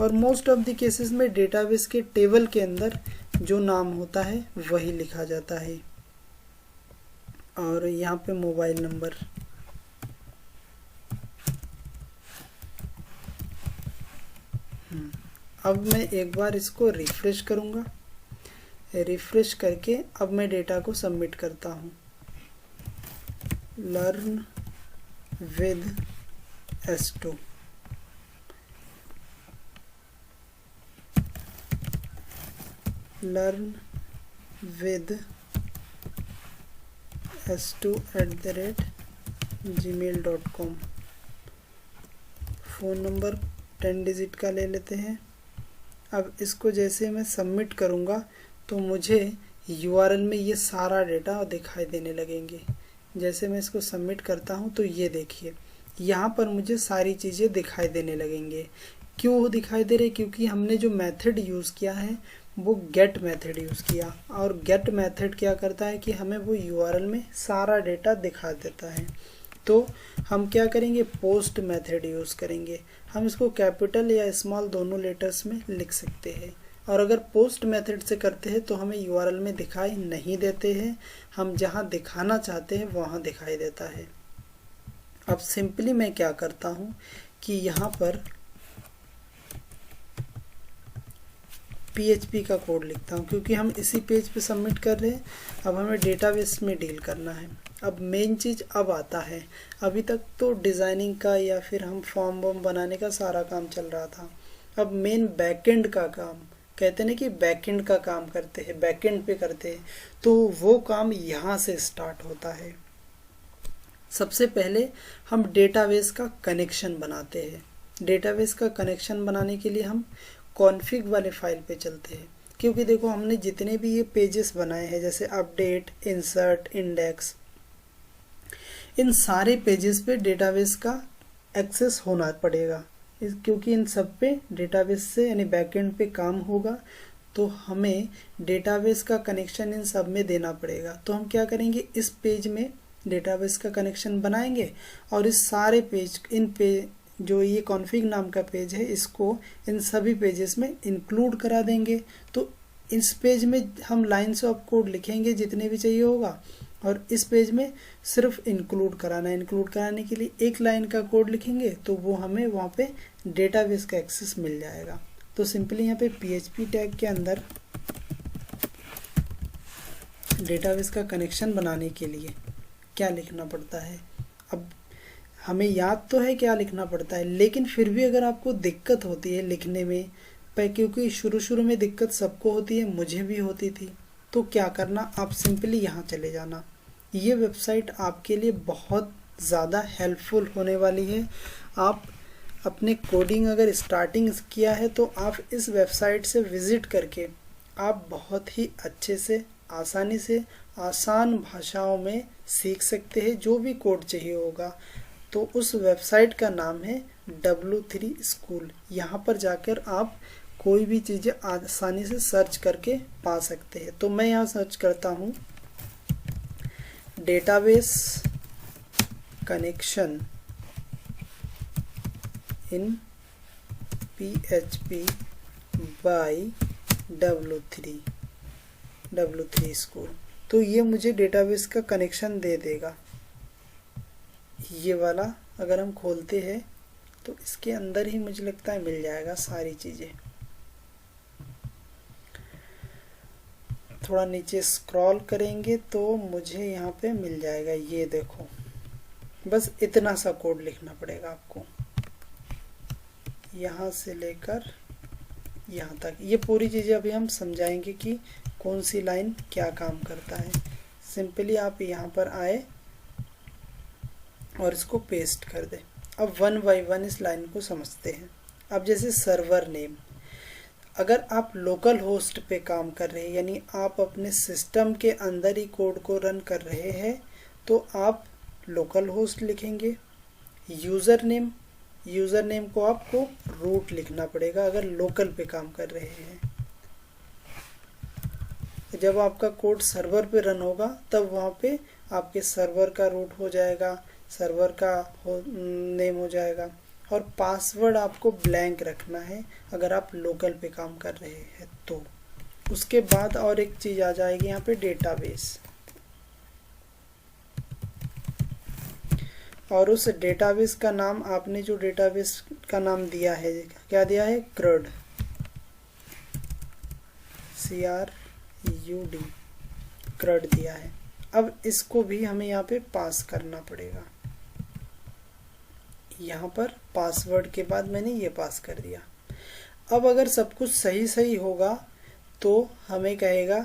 और मोस्ट ऑफ द केसेस में डेटाबेस के टेबल के अंदर जो नाम होता है वही लिखा जाता है। और यहाँ पे मोबाइल नंबर, अब मैं एक बार इसको रिफ्रेश करूँगा। रिफ्रेश करके अब मैं डेटा को सबमिट करता हूँ। Learn with S2, learn with S2@gmail.com। Phone number 10 digit का ले लेते हैं। अब इसको जैसे मैं सबमिट करूँगा तो मुझे URL में ये सारा डेटा दिखाई देने लगेंगे। जैसे मैं इसको सबमिट करता हूँ तो ये देखिए यहाँ पर मुझे सारी चीज़ें दिखाई देने लगेंगे। क्यों दिखाई दे रहे, क्योंकि हमने जो मेथड यूज़ किया है वो गेट मेथड यूज़ किया, और गेट मेथड क्या करता है कि हमें वो URL में सारा डेटा दिखा देता है। तो हम क्या करेंगे, पोस्ट मेथड यूज़ करेंगे। हम इसको कैपिटल या स्मॉल दोनों लेटर्स में लिख सकते हैं। और अगर पोस्ट मेथड से करते हैं तो हमें URL में दिखाई नहीं देते हैं, हम जहां दिखाना चाहते हैं वहां दिखाई देता है। अब सिंपली मैं क्या करता हूं कि यहाँ पर PHP का कोड लिखता हूं, क्योंकि हम इसी पेज पे सबमिट कर रहे हैं। अब हमें डेटाबेस में डील करना है। अब मेन चीज़ अब आता है, अभी तक तो डिज़ाइनिंग का या फिर हम फॉर्म वॉर्म बनाने का सारा काम चल रहा था। अब मेन बैकएंड का काम, कहते हैं कि बैकएंड का काम करते हैं, बैकएंड पे करते हैं, तो वो काम यहाँ से स्टार्ट होता है। सबसे पहले हम डेटाबेस का कनेक्शन बनाते हैं। डेटाबेस का कनेक्शन बनाने के लिए हम कॉन्फ़िग वाले फाइल पे चलते हैं, क्योंकि देखो हमने जितने भी ये पेजेस बनाए हैं जैसे अपडेट, इंसर्ट, इंडेक्स, इन सारे पेजेस पे डेटाबेस का एक्सेस होना पड़ेगा, क्योंकि इन सब पे डेटाबेस से यानी बैकएंड पे काम होगा। तो हमें डेटाबेस का कनेक्शन इन सब में देना पड़ेगा। तो हम क्या करेंगे, इस पेज में डेटाबेस का कनेक्शन बनाएंगे और इस सारे पेज जो ये कॉन्फ़िग नाम का पेज है इसको इन सभी पेजेस में इंक्लूड करा देंगे। तो इस पेज में हम लाइन्स ऑफ कोड लिखेंगे जितने भी चाहिए होगा, और इस पेज में सिर्फ इंक्लूड कराना है। इंक्लूड कराने के लिए एक लाइन का कोड लिखेंगे तो वो हमें वहाँ पे डेटाबेस का एक्सेस मिल जाएगा। तो सिंपली यहाँ पे PHP टैग के अंदर डेटाबेस का कनेक्शन बनाने के लिए क्या लिखना पड़ता है, अब हमें याद तो है क्या लिखना पड़ता है, लेकिन फिर भी अगर आपको दिक्कत होती है लिखने में, क्योंकि शुरू में दिक्कत सबको होती है, मुझे भी होती थी, तो क्या करना, आप सिंपली यहाँ चले जाना। ये वेबसाइट आपके लिए बहुत ज़्यादा हेल्पफुल होने वाली है। आप अपने कोडिंग अगर स्टार्टिंग किया है तो आप इस वेबसाइट से विज़िट करके आप बहुत ही अच्छे से आसानी से आसान भाषाओं में सीख सकते हैं जो भी कोड चाहिए होगा। तो उस वेबसाइट का नाम है W3 स्कूल। यहाँ पर जाकर आप कोई भी चीज़ें आसानी से सर्च करके पा सकते हैं। तो मैं यहाँ सर्च करता हूँ database connection in PHP by W3 school. तो ये मुझे डेटाबेस का कनेक्शन दे देगा। ये वाला अगर हम खोलते हैं तो इसके अंदर ही मुझे लगता है मिल जाएगा सारी चीज़ें। थोड़ा नीचे स्क्रॉल करेंगे तो मुझे यहाँ पे मिल जाएगा। ये देखो, बस इतना सा कोड लिखना पड़ेगा आपको, यहाँ से लेकर यहाँ तक। ये पूरी चीज़ें अभी हम समझाएंगे कि कौन सी लाइन क्या काम करता है। सिंपली आप यहाँ पर आए और इसको पेस्ट कर दें। अब वन बाय वन इस लाइन को समझते हैं। अब जैसे सर्वर नेम, अगर आप लोकल होस्ट पे काम कर रहे हैं यानी आप अपने सिस्टम के अंदर ही कोड को रन कर रहे हैं तो आप लोकल होस्ट लिखेंगे। यूज़र नेम को आपको रूट लिखना पड़ेगा अगर लोकल पे काम कर रहे हैं। जब आपका कोड सर्वर पे रन होगा तब वहाँ पे आपके सर्वर का रूट हो जाएगा, सर्वर का नेम हो जाएगा। और पासवर्ड आपको ब्लैंक रखना है अगर आप लोकल पे काम कर रहे हैं तो। उसके बाद और एक चीज़ आ जाएगी यहाँ पे डेटाबेस, और उस डेटाबेस का नाम आपने जो डेटाबेस का नाम दिया है, क्या दिया है, CRUD, CRUD दिया है। अब इसको भी हमें यहाँ पे पास करना पड़ेगा। यहाँ पर पासवर्ड के बाद मैंने ये पास कर दिया। अब अगर सब कुछ सही होगा तो हमें कहेगा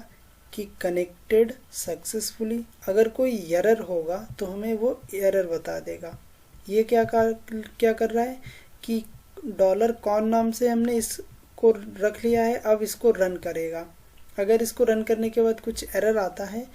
कि कनेक्टेड सक्सेसफुली। अगर कोई एरर होगा तो हमें वो एरर बता देगा। ये क्या कर रहा है कि $कॉन नाम से हमने इसको रख लिया है, अब इसको रन करेगा। अगर इसको रन करने के बाद कुछ एरर आता है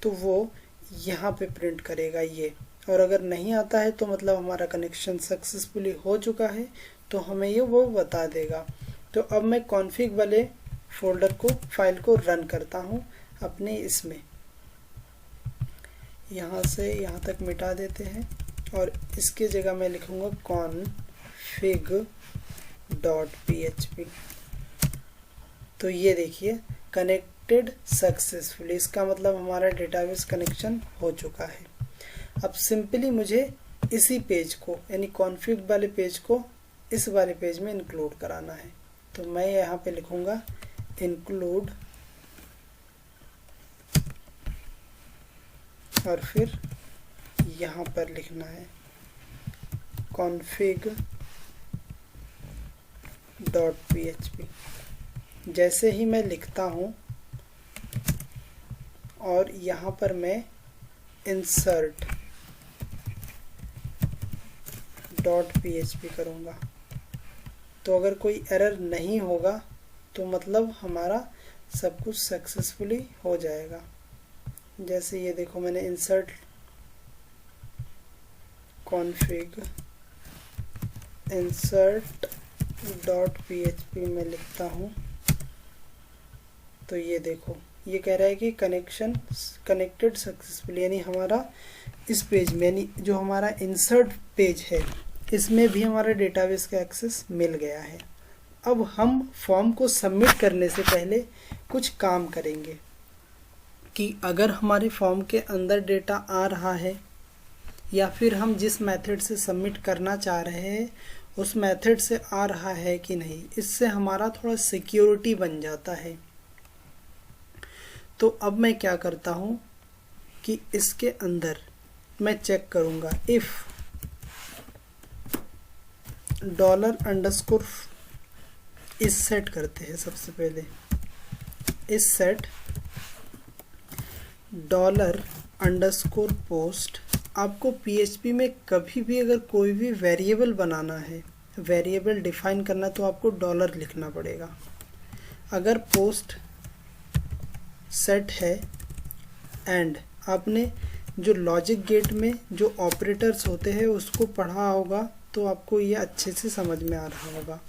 तो वो यहाँ पे प्रिंट करेगा ये, और अगर नहीं आता है तो मतलब हमारा कनेक्शन सक्सेसफुली हो चुका है तो हमें ये वो बता देगा। तो अब मैं कॉन्फ़िग वाले फोल्डर को, फाइल को रन करता हूँ अपने इसमें। यहाँ से यहाँ तक मिटा देते हैं और इसके जगह मैं लिखूँगा config.php। तो ये देखिए कनेक्टेड सक्सेसफुली, इसका मतलब हमारा डेटाबेस कनेक्शन हो चुका है। अब सिंपली मुझे इसी पेज को यानी कॉन्फ़िग वाले पेज को इस वाले पेज में इंक्लूड कराना है। तो मैं यहाँ पे लिखूँगा इंक्लूड और फिर यहाँ पर लिखना है config.php। जैसे ही मैं लिखता हूँ और यहाँ पर मैं insert.php करूँगा तो अगर कोई एरर नहीं होगा तो मतलब हमारा सब कुछ सक्सेसफुली हो जाएगा। जैसे ये देखो मैंने insert config insert.php में लिखता हूँ तो ये देखो ये कह रहा है कि कनेक्शन कनेक्टेड सक्सेसफुली, यानी हमारा इस पेज में यानी जो हमारा इंसर्ट पेज है इसमें भी हमारा डेटाबेस का एक्सेस मिल गया है। अब हम फॉर्म को सबमिट करने से पहले कुछ काम करेंगे कि अगर हमारे फॉर्म के अंदर डेटा आ रहा है या फिर हम जिस मेथड से सबमिट करना चाह रहे हैं उस मेथड से आ रहा है कि नहीं, इससे हमारा थोड़ा सिक्योरिटी बन जाता है। तो अब मैं क्या करता हूँ कि इसके अंदर मैं चेक करूँगा इफ़ $_ इस सेट करते हैं। सबसे पहले इस सेट अंडरस्कोर पोस्ट, आपको PHP में कभी भी अगर कोई भी वेरिएबल बनाना है, वेरिएबल डिफाइन करना, तो आपको डॉलर लिखना पड़ेगा। अगर पोस्ट सेट है एंड आपने जो लॉजिक गेट में जो ऑपरेटर्स होते हैं उसको पढ़ा होगा तो आपको ये अच्छे से समझ में आ रहा होगा।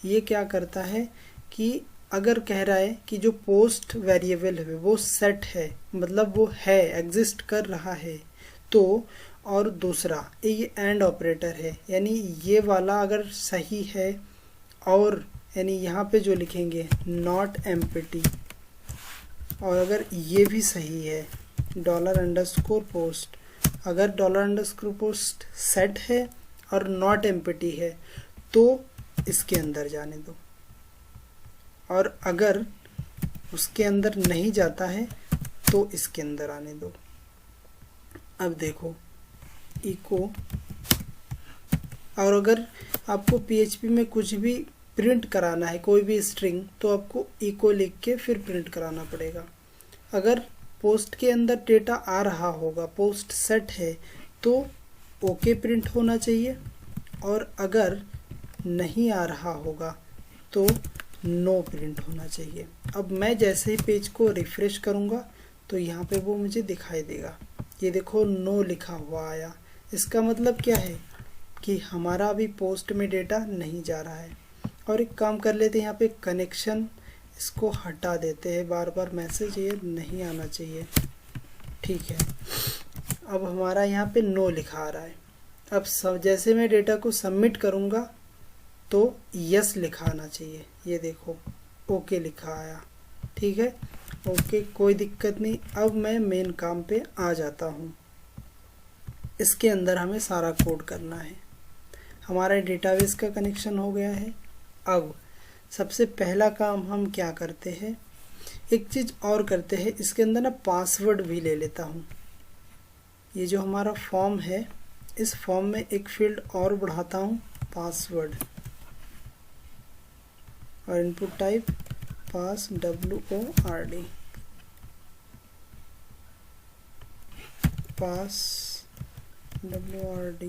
ये क्या करता है कि अगर कह रहा है कि जो पोस्ट वेरिएबल है वो सेट है, मतलब वो है, एग्जिस्ट कर रहा है, तो और दूसरा ये एंड ऑपरेटर है, यानी ये वाला अगर सही है, और यानी यहाँ पे जो लिखेंगे नॉट एम्प्टी, और अगर ये भी सही है डॉलर अंडरस्कोर पोस्ट, अगर डॉलर अंडरस्कोर पोस्ट सेट है और नॉट एम्प्टी है तो इसके अंदर जाने दो, और अगर उसके अंदर नहीं जाता है तो इसके अंदर आने दो। अब देखो इको, और अगर आपको PHP में कुछ भी प्रिंट कराना है, कोई भी स्ट्रिंग, तो आपको इको लिख के फिर प्रिंट कराना पड़ेगा। अगर पोस्ट के अंदर डेटा आ रहा होगा, पोस्ट सेट है, तो ओके प्रिंट होना चाहिए, और अगर नहीं आ रहा होगा तो नो प्रिंट होना चाहिए। अब मैं जैसे ही पेज को रिफ्रेश करूंगा तो यहाँ पे वो मुझे दिखाई देगा, ये देखो नो लिखा हुआ आया। इसका मतलब क्या है कि हमारा अभी पोस्ट में डेटा नहीं जा रहा है। और एक काम कर लेते हैं, यहाँ पे कनेक्शन इसको हटा देते हैं, बार बार मैसेज ये नहीं आना चाहिए। ठीक है, अब हमारा यहाँ पे नो लिखा आ रहा है। अब सब जैसे मैं डेटा को सबमिट करूँगा तो यस लिखा आना चाहिए, ये देखो ओके लिखा आया। ठीक है, ओके, कोई दिक्कत नहीं। अब मैं मेन काम पे आ जाता हूँ। इसके अंदर हमें सारा कोड करना है। हमारा डेटाबेस का कनेक्शन हो गया है। अब सबसे पहला काम हम क्या करते हैं, एक चीज़ और करते हैं, इसके अंदर ना पासवर्ड भी ले लेता हूँ। ये जो हमारा फॉर्म है, इस फॉर्म में एक फील्ड और बढ़ाता हूँ, पासवर्ड, और input type pass WORD, pass WORD,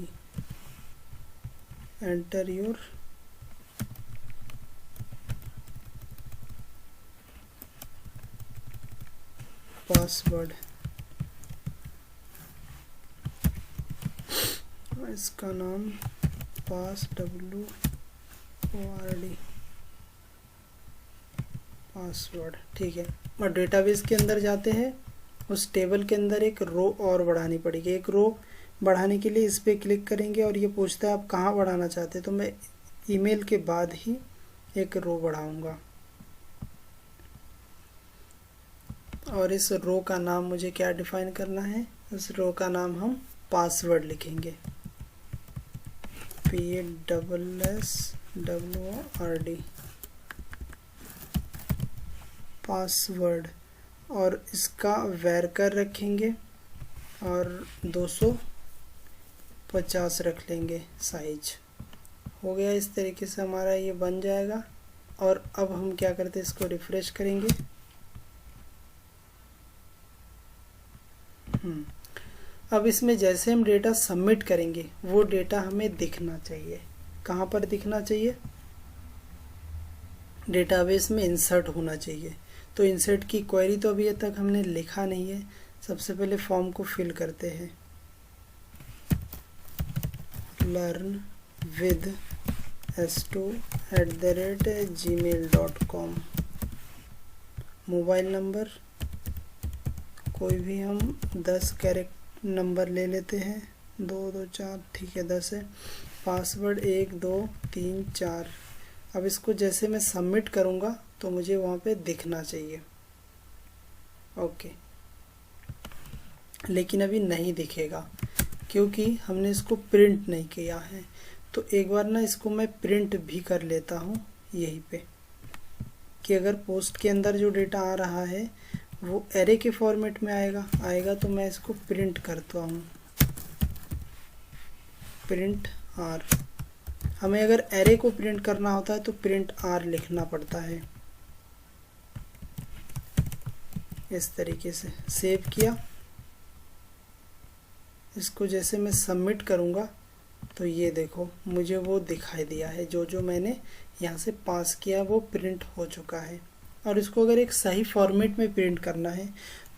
enter your password. इसका नाम पास WORD पासवर्ड। ठीक है, और डेटाबेस के अंदर जाते हैं। उस टेबल के अंदर एक रो और बढ़ानी पड़ेगी। एक रो बढ़ाने के लिए इस पर क्लिक करेंगे और ये पूछता है आप कहाँ बढ़ाना चाहते हैं, तो मैं ईमेल के बाद ही एक रो बढ़ाऊंगा। और इस रो का नाम मुझे क्या डिफाइन करना है, इस रो का नाम हम पासवर्ड लिखेंगे, PASSWORD पासवर्ड, और इसका वैरकर रखेंगे और 250 रख लेंगे साइज। हो गया, इस तरीके से हमारा ये बन जाएगा। और अब हम क्या करते हैं, इसको रिफ्रेश करेंगे। अब इसमें जैसे हम डेटा सबमिट करेंगे वो डेटा हमें दिखना चाहिए। कहाँ पर दिखना चाहिए, डेटाबेस में इंसर्ट होना चाहिए। तो इंसर्ट की क्वेरी तो अभी तक हमने लिखा नहीं है। सबसे पहले फॉर्म को फिल करते हैं, learnwith@gmail.com। मोबाइल नंबर कोई भी हम 10 कैरेक्टर नंबर ले लेते हैं, 2 2 4, ठीक है 10 है। पासवर्ड 1 2 3 4। अब इसको जैसे मैं सबमिट करूँगा तो मुझे वहाँ पे दिखना चाहिए। ओके, लेकिन अभी नहीं दिखेगा क्योंकि हमने इसको प्रिंट नहीं किया है। तो एक बार ना इसको मैं प्रिंट भी कर लेता हूँ यहीं पे, कि अगर पोस्ट के अंदर जो डेटा आ रहा है वो एरे के फॉर्मेट में आएगा तो मैं इसको प्रिंट करता हूँ, प्रिंट आर। हमें अगर एरे को प्रिंट करना होता है तो प्रिंट आर लिखना पड़ता है। इस तरीके से सेव किया इसको जैसे मैं सबमिट करूँगा तो ये देखो मुझे वो दिखाई दिया है, जो जो मैंने यहाँ से पास किया वो प्रिंट हो चुका है। और इसको अगर एक सही फॉर्मेट में प्रिंट करना है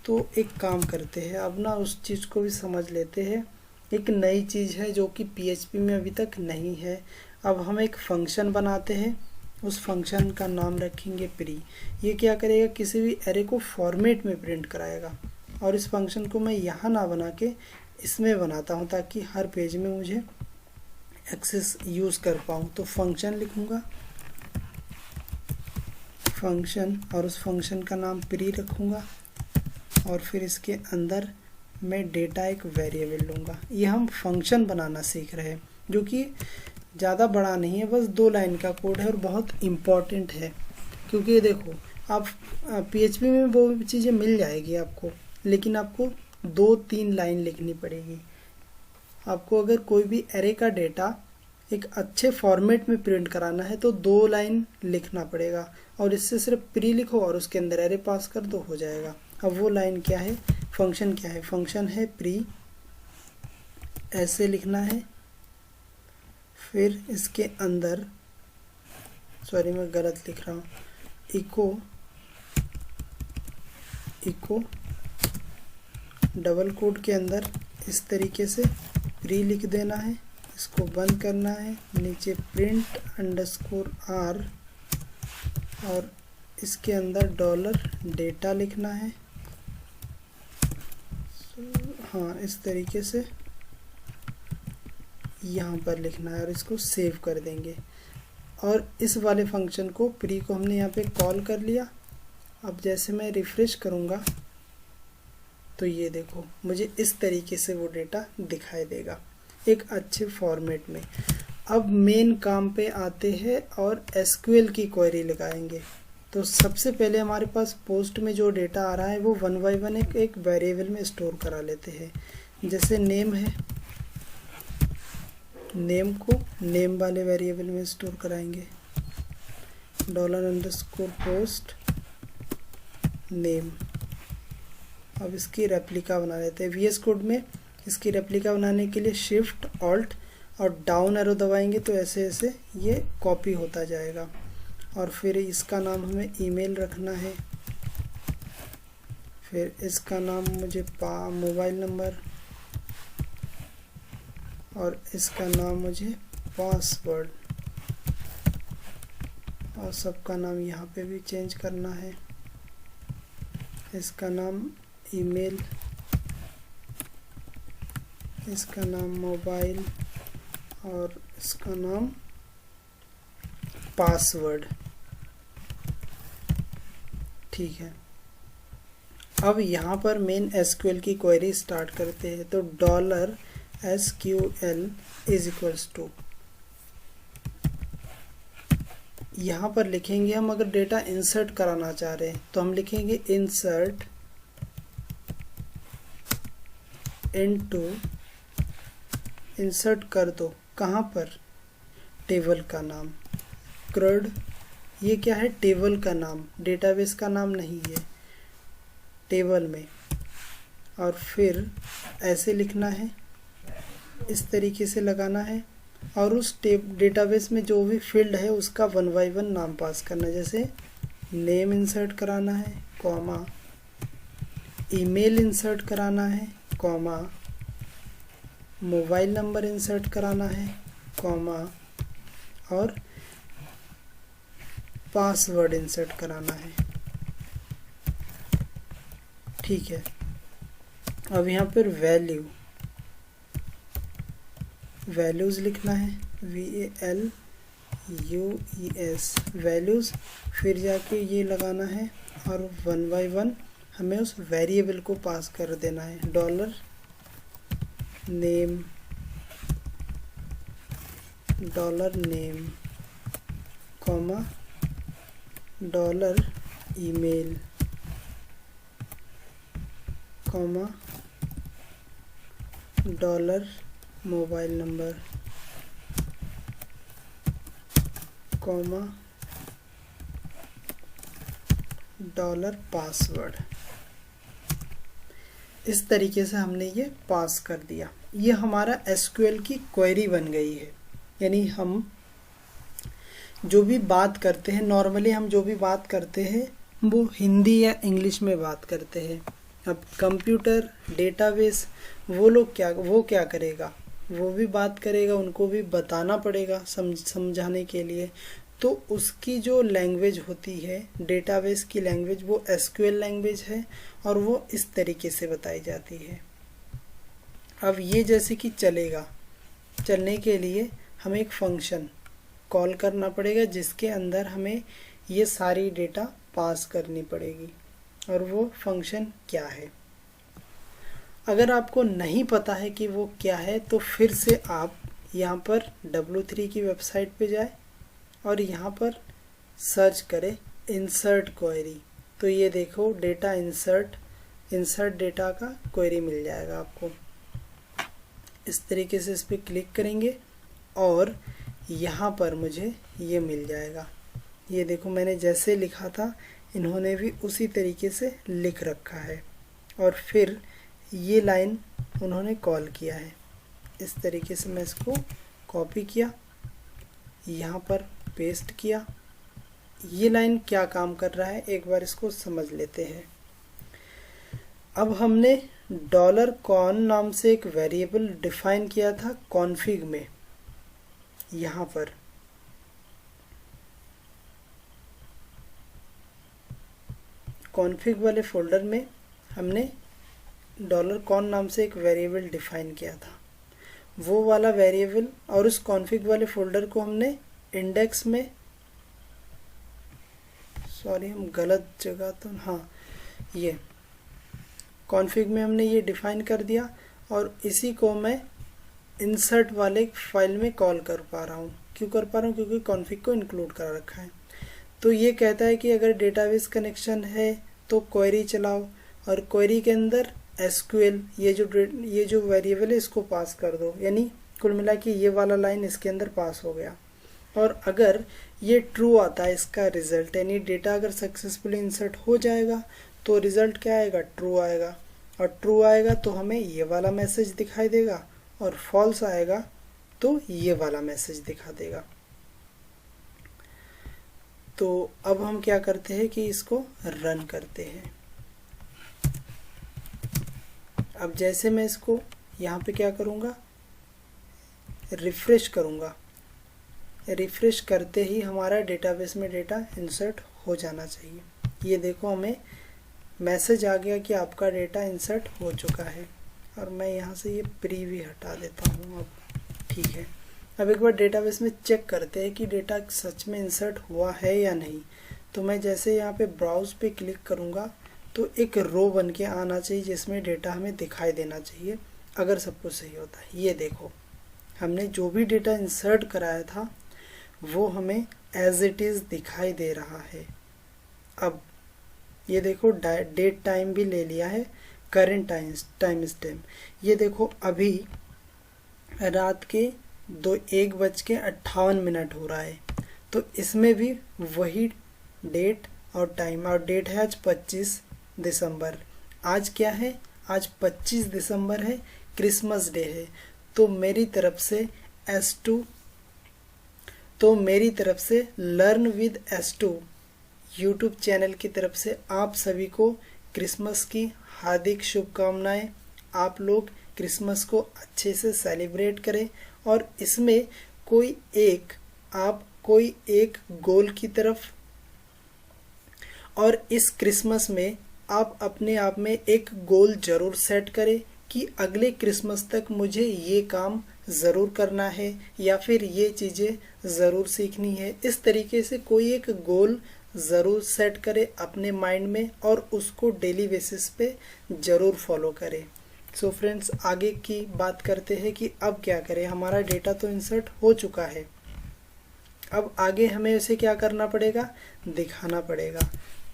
तो एक काम करते हैं, अब ना उस चीज़ को भी समझ लेते हैं। एक नई चीज़ है जो कि PHP में अभी तक नहीं है। अब हम एक फंक्शन बनाते हैं, उस फंक्शन का नाम रखेंगे प्री। ये क्या करेगा, किसी भी एरे को फॉर्मेट में प्रिंट कराएगा। और इस फंक्शन को मैं यहाँ ना बना के इसमें बनाता हूँ ताकि हर पेज में मुझे एक्सेस यूज़ कर पाऊँ। तो फंक्शन लिखूँगा, फंक्शन, और उस फंक्शन का नाम प्री रखूँगा और फिर इसके अंदर मैं डेटा एक वेरिएबल लूँगा। ये हम फंक्शन बनाना सीख रहे हैं, जो कि ज़्यादा बड़ा नहीं है, बस 2 लाइन का कोड है और बहुत इम्पॉर्टेंट है। क्योंकि ये देखो आप PHP में वो भी चीज़ें मिल जाएगी आपको, लेकिन आपको 2-3 लाइन लिखनी पड़ेगी। आपको अगर कोई भी एरे का डेटा एक अच्छे फॉर्मेट में प्रिंट कराना है तो 2 लाइन लिखना पड़ेगा, और इससे सिर्फ प्री लिखो और उसके अंदर एरे पास कर दो, हो जाएगा। अब वो लाइन क्या है, फंक्शन क्या है, फंक्शन है प्री, ऐसे लिखना है। फिर इसके अंदर, सॉरी मैं गलत लिख रहा हूँ, इको डबल कोड के अंदर इस तरीके से प्री लिख देना है। इसको बंद करना है, नीचे प्रिंट अंडरस्कोर आर, और इसके अंदर डॉलर डेटा लिखना है। हाँ, इस तरीके से यहाँ पर लिखना है और इसको सेव कर देंगे। और इस वाले फंक्शन को, प्री को हमने यहाँ पे कॉल कर लिया। अब जैसे मैं रिफ्रेश करूँगा तो ये देखो मुझे इस तरीके से वो डेटा दिखाई देगा एक अच्छे फॉर्मेट में। अब मेन काम पे आते हैं और SQL की क्वेरी लगाएंगे। तो सबसे पहले हमारे पास पोस्ट में जो डेटा आ रहा है वो 1 बाय 1 एक वेरिएबल में स्टोर करा लेते हैं। जैसे नेम है, नेम को नेम वाले वेरिएबल में स्टोर कराएंगे, $_post नेम। अब इसकी रेप्लिका बना लेते हैं। VS कोड में इसकी रेप्लिका बनाने के लिए शिफ्ट ऑल्ट और डाउन एरो दबाएंगे तो ऐसे ऐसे ये कॉपी होता जाएगा। और फिर इसका नाम हमें ईमेल रखना है, फिर इसका नाम मुझे मोबाइल नंबर, और इसका नाम मुझे पासवर्ड, और सबका नाम यहाँ पे भी चेंज करना है। इसका नाम ईमेल, इसका नाम मोबाइल, और इसका नाम पासवर्ड। ठीक है। अब यहाँ पर मेन SQL की क्वेरी स्टार्ट करते हैं। तो $SQL = यहाँ पर लिखेंगे हम, अगर डेटा इंसर्ट कराना चाह रहे हैं तो हम लिखेंगे इंसर्ट इनटू, इंसर्ट कर दो कहाँ पर, टेबल का नाम CRUD। ये क्या है, टेबल का नाम, डेटाबेस का नाम नहीं है, टेबल में। और फिर ऐसे लिखना है, इस तरीके से लगाना है, और उस डेटाबेस में जो भी फील्ड है उसका 1 बाय 1 नाम पास करना है। जैसे नेम इंसर्ट कराना है, कॉमा, ईमेल इंसर्ट कराना है, कॉमा, मोबाइल नंबर इंसर्ट कराना है, कॉमा, और पासवर्ड इंसर्ट कराना है। ठीक है। अब यहाँ पर वैल्यूज़ लिखना है, VALUES, वैल्यूज़। फिर जाके ये लगाना है और 1 बाय 1 हमें उस वेरिएबल को पास कर देना है। $name, comma, $email, comma, $mobile number, comma, $password. इस तरीके से हमने ये पास कर दिया। ये हमारा एसक्यूएल की क्वेरी बन गई है। यानी हम जो भी बात करते हैं, नॉर्मली हम जो भी बात करते हैं वो हिंदी या इंग्लिश में बात करते हैं। अब कंप्यूटर डेटाबेस वो क्या करेगा, वो भी बात करेगा, उनको भी बताना पड़ेगा समझाने के लिए। तो उसकी जो लैंग्वेज होती है डेटाबेस की लैंग्वेज, वो एसक्यूएल लैंग्वेज है और वो इस तरीके से बताई जाती है। अब ये जैसे कि चलने के लिए हमें एक फंक्शन कॉल करना पड़ेगा जिसके अंदर हमें ये सारी डेटा पास करनी पड़ेगी। और वो फंक्शन क्या है, अगर आपको नहीं पता है कि वो क्या है तो फिर से आप यहाँ पर W3 की वेबसाइट पे जाए और यहाँ पर सर्च करें इंसर्ट क्वेरी। तो ये देखो डेटा इंसर्ट डेटा का क्वेरी मिल जाएगा आपको। इस तरीके से इस पर क्लिक करेंगे और यहाँ पर मुझे ये मिल जाएगा। ये देखो मैंने जैसे लिखा था इन्होंने भी उसी तरीके से लिख रखा है और फिर ये लाइन उन्होंने कॉल किया है। इस तरीके से मैं इसको कॉपी किया, यहाँ पर पेस्ट किया। ये लाइन क्या काम कर रहा है एक बार इसको समझ लेते हैं। अब हमने $कॉन नाम से एक वेरिएबल डिफाइन किया था कॉन्फिग में। यहाँ पर कॉन्फिग वाले फोल्डर में हमने $कॉन नाम से एक वेरिएबल डिफाइन किया था। वो वाला वेरिएबल और उस कॉन्फिग वाले फोल्डर को हमने इंडेक्स में, सॉरी हम गलत जगह, तो हाँ ये कॉन्फिग में हमने ये डिफाइन कर दिया और इसी को मैं इंसर्ट वाले फाइल में कॉल कर पा रहा हूँ। क्यों कर पा रहा हूँ, क्योंकि कॉन्फिग को इंक्लूड कर रखा है। तो ये कहता है कि अगर डेटाबेस कनेक्शन है तो क्वेरी चलाओ और क्वेरी के अंदर एसक्यूएल ये जो वेरिएबल है इसको पास कर दो। यानी कुल मिला के ये वाला लाइन इसके अंदर पास हो गया। और अगर ये ट्रू आता है इसका रिजल्ट, यानी डेटा अगर सक्सेसफुली इंसर्ट हो जाएगा तो रिजल्ट क्या आएगा, ट्रू आएगा। और ट्रू आएगा तो हमें ये वाला मैसेज दिखाई देगा और फॉल्स आएगा तो ये वाला मैसेज दिखा देगा। तो अब हम क्या करते हैं कि इसको रन करते हैं। अब जैसे मैं इसको यहाँ पे क्या करूँगा, रिफ्रेश करूँगा। रिफ्रेश करते ही हमारा डेटाबेस में डेटा इंसर्ट हो जाना चाहिए। ये देखो हमें मैसेज आ गया कि आपका डेटा इंसर्ट हो चुका है। और मैं यहाँ से ये प्रीव्यू हटा देता हूँ। अब ठीक है। अब एक बार डेटाबेस में चेक करते हैं कि डेटा सच में इंसर्ट हुआ है या नहीं। तो मैं जैसे यहाँ पे ब्राउज पे क्लिक करूँगा तो एक रो बन के आना चाहिए जिसमें डेटा हमें दिखाई देना चाहिए अगर सब कुछ सही होता है। ये देखो हमने जो भी डेटा इंसर्ट कराया था वो हमें एज इट इज़ दिखाई दे रहा है। अब ये देखो डेट टाइम भी ले लिया है, करेंट टाइम स्टैम्प। ये देखो अभी रात के 1:58 हो रहा है। तो इसमें भी वही डेट और टाइम, और डेट है आज 25 दिसंबर। आज क्या है, आज 25 दिसंबर है, क्रिसमस डे है। तो मेरी तरफ से learn with S2 YouTube channel की तरफ से आप सभी को क्रिसमस की हार्दिक शुभकामनाएं। आप लोग क्रिसमस को अच्छे से सेलिब्रेट करें और इसमें कोई एक गोल की तरफ, और इस क्रिसमस में आप अपने आप में एक गोल जरूर सेट करें कि अगले क्रिसमस तक मुझे ये काम ज़रूर करना है या फिर ये चीज़ें ज़रूर सीखनी है। इस तरीके से कोई एक गोल ज़रूर सेट करें अपने माइंड में और उसको डेली बेसिस पे ज़रूर फॉलो करें। सो फ्रेंड्स, आगे की बात करते हैं कि अब क्या करें। हमारा डेटा तो इंसर्ट हो चुका है, अब आगे हमें इसे क्या करना पड़ेगा, दिखाना पड़ेगा।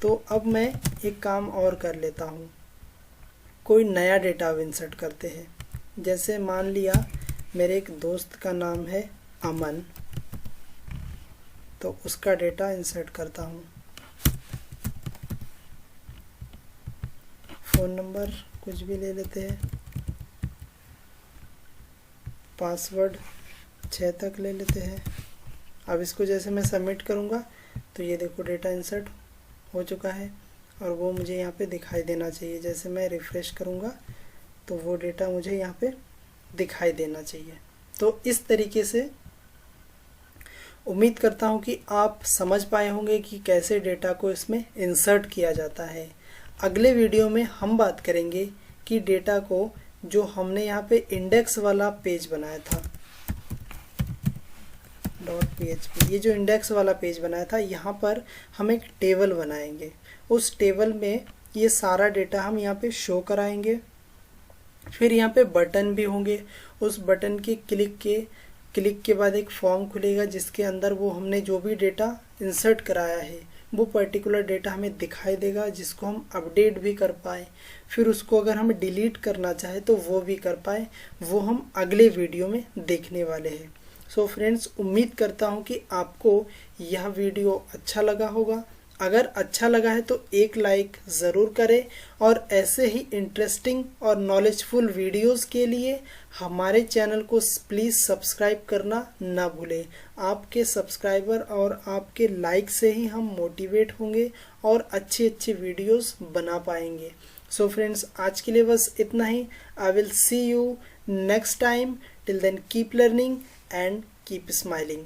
तो अब मैं एक काम और कर लेता हूँ, कोई नया डेटा अब इंसर्ट करते हैं। जैसे मान लिया मेरे एक दोस्त का नाम है अमन, तो उसका डेटा इंसर्ट करता हूँ। फ़ोन नंबर कुछ भी ले लेते हैं, पासवर्ड 6 तक ले लेते हैं। अब इसको जैसे मैं सबमिट करूँगा तो ये देखो डेटा इंसर्ट हो चुका है और वो मुझे यहाँ पे दिखाई देना चाहिए। जैसे मैं रिफ़्रेश करूँगा तो वो डेटा मुझे यहाँ पे दिखाई देना चाहिए। तो इस तरीके से उम्मीद करता हूँ कि आप समझ पाए होंगे कि कैसे डेटा को इसमें इंसर्ट किया जाता है। अगले वीडियो में हम बात करेंगे कि डेटा को जो हमने यहाँ पे इंडेक्स वाला पेज बनाया था .php, ये जो इंडेक्स वाला पेज बनाया था, यहाँ पर हम एक टेबल बनाएंगे। उस टेबल में ये सारा डेटा हम यहाँ पे शो कराएंगे। फिर यहाँ पे बटन भी होंगे। उस बटन के क्लिक के बाद एक फॉर्म खुलेगा जिसके अंदर वो हमने जो भी डेटा इंसर्ट कराया है वो पर्टिकुलर डेटा हमें दिखाई देगा, जिसको हम अपडेट भी कर पाए। फिर उसको अगर हम डिलीट करना चाहे तो वो भी कर पाए। वो हम अगले वीडियो में देखने वाले हैं। सो फ्रेंड्स, उम्मीद करता हूँ कि आपको यह वीडियो अच्छा लगा होगा। अगर अच्छा लगा है तो एक लाइक ज़रूर करें और ऐसे ही इंटरेस्टिंग और नॉलेजफुल वीडियोस के लिए हमारे चैनल को प्लीज़ सब्सक्राइब करना ना भूलें। आपके सब्सक्राइबर और आपके लाइक से ही हम मोटिवेट होंगे और अच्छे अच्छे वीडियोस बना पाएंगे। सो फ्रेंड्स, आज के लिए बस इतना ही। I will see you next time. Till then keep learning and keep smiling.